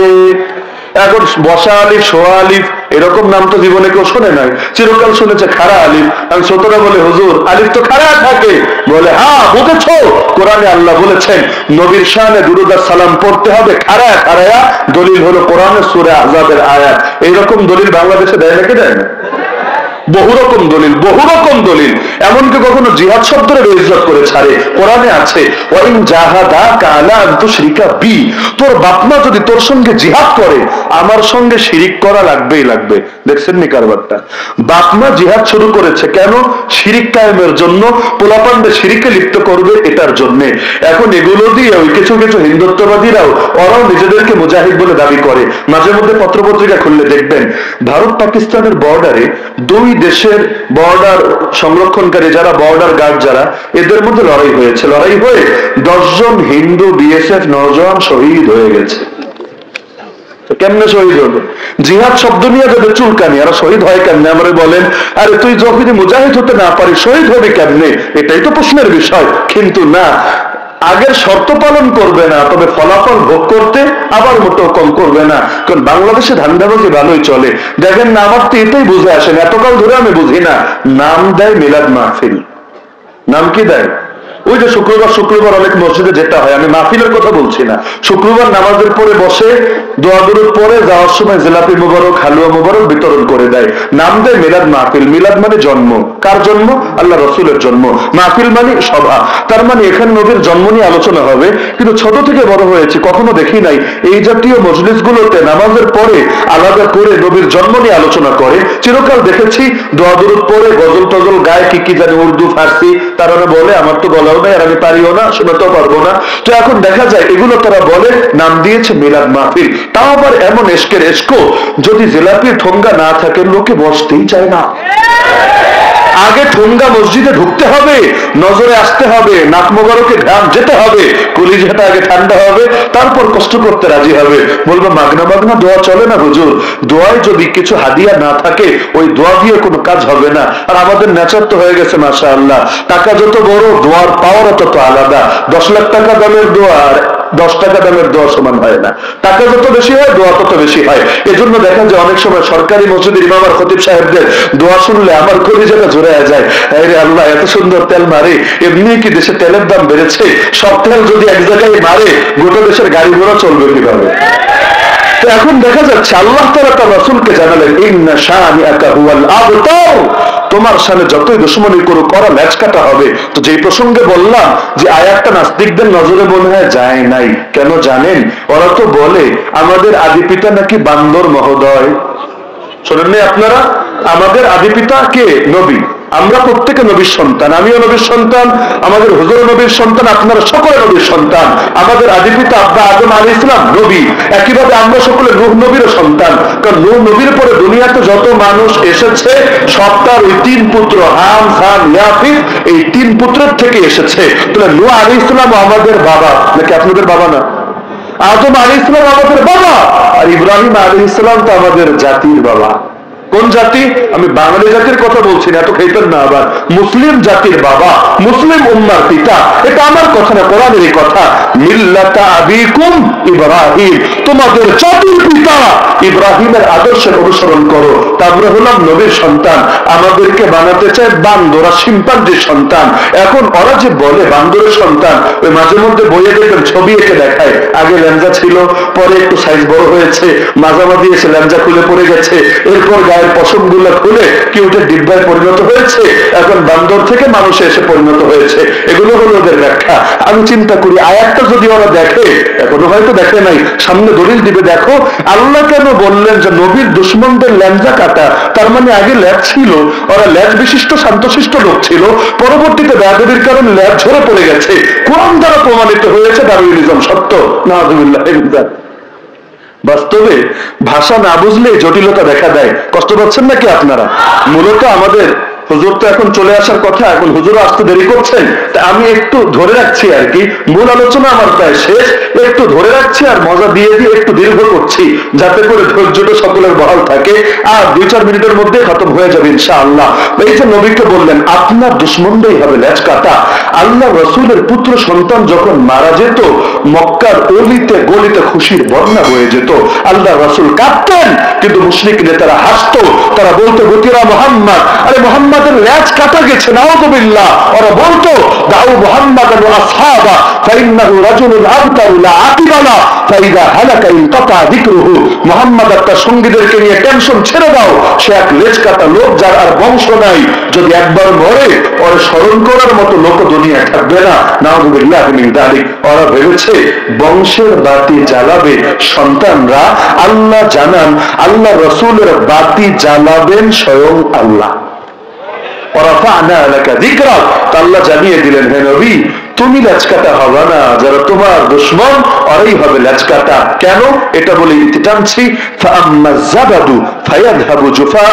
এখন বসা আলিফ, শোয়া আলিফ, এরকম নাম তো জীবনে কেউ শোনে নাই, চিরকাল শুনেছে খাড়া আলিফ। আমি শ্রোতারা বলে হুজুর আলিফ তো খাড়া থাকে। বলে হ্যাঁ বুঝেছো, কোরআনে আল্লাহ বলেছেন নবীর শানে দুরূদ আর সালাম পড়তে হবে খাড়ায়া খাড়ায়া। দলিল হলো কোরআনের সূরা আহজাবের আয়াত। এইরকম দলিল বাংলাদেশে দেয় নাকি দেয় না? বহু রকম দলিল, বহু রকম দলিল। এমনকি কখনো জিহাদ শব্দের বেইজ্জত করে ছাড়ে। কোরআনে আছে ওয়াইন জাহাদাকা আলা আন তুশরিকা বি, তোর বাপমা যদি তোর সঙ্গে জিহাদ করে আমার সঙ্গে শিরিক করা লাগবেই লাগবে। দেখছেন নি কারবারটা? বাপমা জিহাদ শুরু করেছে কেন? শিরিক কায়েমের জন্য, পোলাপান্ডে শিরিকে লিপ্ত করবে এটার জন্য। এখন এগুলো দিয়ে ওই কিছু কিছু হিন্দুত্ববাদীরাও ওরাও নিজেদেরকে মুজাহিদ বলে দাবি করে। মাঝে মধ্যে পত্রপত্রিকা খুললে দেখবেন ভারত পাকিস্তানের বর্ডারে দুই দেশের বর্ডার সংরক্ষণকারী যারা, বর্ডার গার্ড যারা, এদের মধ্যে লড়াই হয়েছে। লড়াই হয়ে 10 জন হিন্দু বিএসএফ নওজওয়ান শহীদ হয়ে গেছে। কেমনে শহীদ হলো? জিহাদ শব্দ নিয়ে যাদের চুলকানি, আর শহীদ হয় কেমনে? আমরা বলেন আরে তুই যখন মুজাহিদ হতে না পারিস শহীদ হবে কেমনে? এটাই তো প্রশ্নের বিষয়। কিন্তু না, আগের শর্ত পালন করবে না, তবে ফলাফল ভোগ করতে আবার মোটেও কম করবে না। কারণ বাংলাদেশে ধান্দাবাজি ভালোই চলে। দেখেন না, আমার তো এটাই বুঝে আসেন, এতকাল ধরে আমি বুঝি না। নাম দেয় মিলাদ মাহফিল। নাম কি দেয়? ওই যে শুক্রবার অনেক মসজিদে যেটা হয়, আমি মাহফিলের কথা বলছি না, শুক্রবার নামাজের পরে বসে দোয়া দুরূদ পরে যাওয়ার সময় জিলাপি মুবারক, হালুয়া মুবারক বিতরণ করে দেয়। নাম দেয় মিলাদ মাহফিল। মিলাদ মানে জন্ম। কার জন্ম? আল্লাহ রসুলের জন্ম। মাহফিল মানে সভা। তার মানে এখানে নবীর জন্ম নিয়ে আলোচনা হবে। কিন্তু ছোট থেকে বড় হয়েছে, কখনো দেখি নাই এই জাতীয় মজলিসগুলোতে নামাজের পরে আলাদা করে নবীর জন্ম নিয়ে আলোচনা করে। চিরকাল দেখেছি দোয়া দুরূদ পরে গজল টজল গায়, কি জানি উর্দু ফার্সি, তারা বলে আমার তো বলাও নাই আর আমি পারিও না, শোনাতেও পারবো না। তো এখন দেখা যায় এগুলো তারা বলে, নাম দিয়েছে মিলাদ মাহফিল। তাও আবার এমন এশকের এশকো, যদি জিলাপির ঠোঙ্গা না থাকে লোকে বসতেই চায় না। আগে ঠোঙ্গা মসজিদে ঢুকতে হবে, নজরে আসতে হবে, নাক মোবারকে ধ্যান যেতে হবে, কলিজাটা আগে ঠান্ডা হবে, তারপর কষ্ট করতে রাজি হবে। বলবো মাগনা মাগনা দোয়া চলে না হুজুর? দোয়ায় যদি কিছু হাদিয়া না থাকে ওই দোয়া দিয়ে কোনো কাজ হবে না। আর আমাদের নেচার তো হয়ে গেছে মাশাআল্লাহ, টাকা যত বড় দোয়ার পাওয়ার তত আলাদা। 10 লাখ টাকা দামের দোয়া আর 10 টাকা দামের দোয়া সমান হয় না। টাকা যত বেশি হয় দোয়া তত বেশি হয়। এজন্য দেখা যায় অনেক সময় সরকারি মসজিদের ইমাম আর খতিব সাহেবদের দোয়া শুনলে আমার কলিজাটা জোরে যায়। আরে আল্লাহ এত সুন্দর তেল মারে, এমনি কি দেশে তেলের দাম বেড়েছে? সব তেল যদি এক জায়গায় মারে গোটা দেশের গাড়ি ঘোড়া চলবে কিভাবে? তো এখন দেখা যাচ্ছে আল্লাহ তাআলা তার রাসূলকে জানালেন ইন্না শানিআকা হুয়াল আবতার, তোমার সামনে যতই দুশমনী করুক করা ম্যাচ কাটা হবে। তো যেই প্রসঙ্গে বললাম যে আয়াতটা নাস্তিকদের নজরে মনে হয় যায় নাই, কেন জানেন? ওরা তো বলে আমাদের আদি পিতা নাকি বান্দর মহোদয়। শোনেননি আপনারা? আমাদের আদি পিতা কে? নবী। আমরা প্রত্যেকে নবীর সন্তান, আমিও নবীর সন্তান, আমাদের হুজুর নবীর সন্তান, আপনারা সকলে নবীর সন্তান। আমাদের আদি পিতা আব্বা আদম আলাইহিস সালাম নবী, একইভাবে আমরা সকলে নূহ নবীর সন্তান। কারণ নূহ নবীর পরে দুনিয়াতে যত মানুষ এসেছে সব তার ওই 3 পুত্র হাম, সাম, ইয়াফিত, এই 3 পুত্রের থেকে এসেছে। তাহলে নূহ আলাইহিস সালাম আমাদের বাবা নাকি আপনাদের বাবা না? আদম আলাইহিস সালাম আমাদের বাবা, আর ইব্রাহিম আলাইহিস সালাম তো আমাদের জাতির বাবা। কোন জাতি? আমি বাঙালি জাতির কথা বলছি না, এত খেতেন না আবার। মুসলিম জাতির বাবা, মুসলিম উম্মার পিতা। এটা আমার কথা না, কোরআনের এই কথা। মিল্লাতা আবিকুম ইব্রাহিম, তোমাদের জাতির পিতা ইব্রাহিমের আদর্শের অনুসরণ করো। আমরা হলাম নবীর সন্তান, আমাদেরকে বানাতে চায় বান্দরা, শিম্পাঞ্জির সন্তান। এখন ওরা যে বলে বান্দরের সন্তান, ওই মাঝে মধ্যে বইয়ে দেখবেন ছবি এঁকে দেখায়, আগে ল্যাঞ্জা ছিল, পরে একটু সাইজ বড় হয়েছে, মাঝামাঝি এসে ল্যাঞ্জা খুলে পড়ে গেছে, এরপর গায়ের পশম গুলা খুলে কি ওটা ডিব্বায় পরিণত হয়েছে, এখন বান্দর থেকে মানুষে এসে পরিণত হয়েছে। এগুলো হলো ওদের ব্যাখ্যা। আমি চিন্তা করি আয়াতটা যদি ওরা দেখে, এখনো হয়তো দেখে নাই, সামনে দলিল দিবে, দেখো আল্লাহ কেন বললেন যে নবীর দুশমনদের ল্যাঞ্জা কাটা। তার মানে আগে ল্যাজ ছিল, ওরা ল্যাজ বিশিষ্ট শান্তশিষ্ট লোক ছিল, পরবর্তীতে বেয়াদবির কারণে ল্যাজ ঝরে পড়ে গেছে। কোরআন দ্বারা প্রমাণিত হয়েছে দারুইনিজম সত্য। নাউযুবিল্লাহ। বাস্তবে ভাষা না বুঝলে জটিলতা দেখা দেয়। কষ্ট পাচ্ছেন নাকি আপনারা? মূলত আমাদের হুজুর তো এখন চলে আসার কথা, এখন হুজুর আসতে দেরি করছেন, তা আমি একটু ধরে রাখছি আর কি। মূল আলোচনা আমার প্রায় শেষ, একটু ধরে রাখছি আর মজা দিয়ে দিয়ে একটু দীর্ঘ করছি, যাতে করে ধৈর্যটা সকলের বহাল থাকে। আর 2-4 মিনিটের মধ্যে খতম হয়ে যাবে ইনশাআল্লাহ। এই যে নবীকে বললেন আপনার দুশ্মনরাই হবে লেজ কাটা। আল্লাহ রসুলের পুত্র সন্তান যখন মারা যেত, মক্কার অলিতে গলিতে খুশির বন্যা বয়ে যেত। আল্লাহ রসুল কাঁদতেন, কিন্তু মুশরিক নেতারা হাসতো। তারা বলতো গতিরা মোহাম্মদ, আরে মোহাম্মদের লেজ কাটা গেছে, নাউযুবিল্লাহ। ওরা বলতো দাউ মুহাম্মাদান ওয়া আসহাবা ফাইন্নাহু রাজুলুন আবতারু লা আকিবা লা ফাইদা হালাকা ইনকাতা যিকরুহু। মুহাম্মদ আর তার সঙ্গীদেরকে নিয়ে টেনশন ছেড়ে দাও, সে এক লেজ কাটা লোক, যার আর বংশ নাই। যদি একবার মরে, ওর স্মরণ করার মতো লোক দুনিয়ায় থাকবে না। নাউযুবিল্লাহ মিন যালিক। ওরা ভেবেছে বংশের বাতি জ্বালাবে সন্তানরা। আল্লাহ জানান আল্লাহ রসুলের বাতি জ্বালাবেন স্বয়ং আল্লাহ। আল্লাহ জানিয়ে দিলেন, হে নবী তুমি লেজকাটা হবে না, যারা তোমার দুশমন ওরাই হবে লেজকাটা। কেন? এটা বলে ইতি টানছি। ফাআম্মা যাবাদু ফায়াযহাবু জুফাআ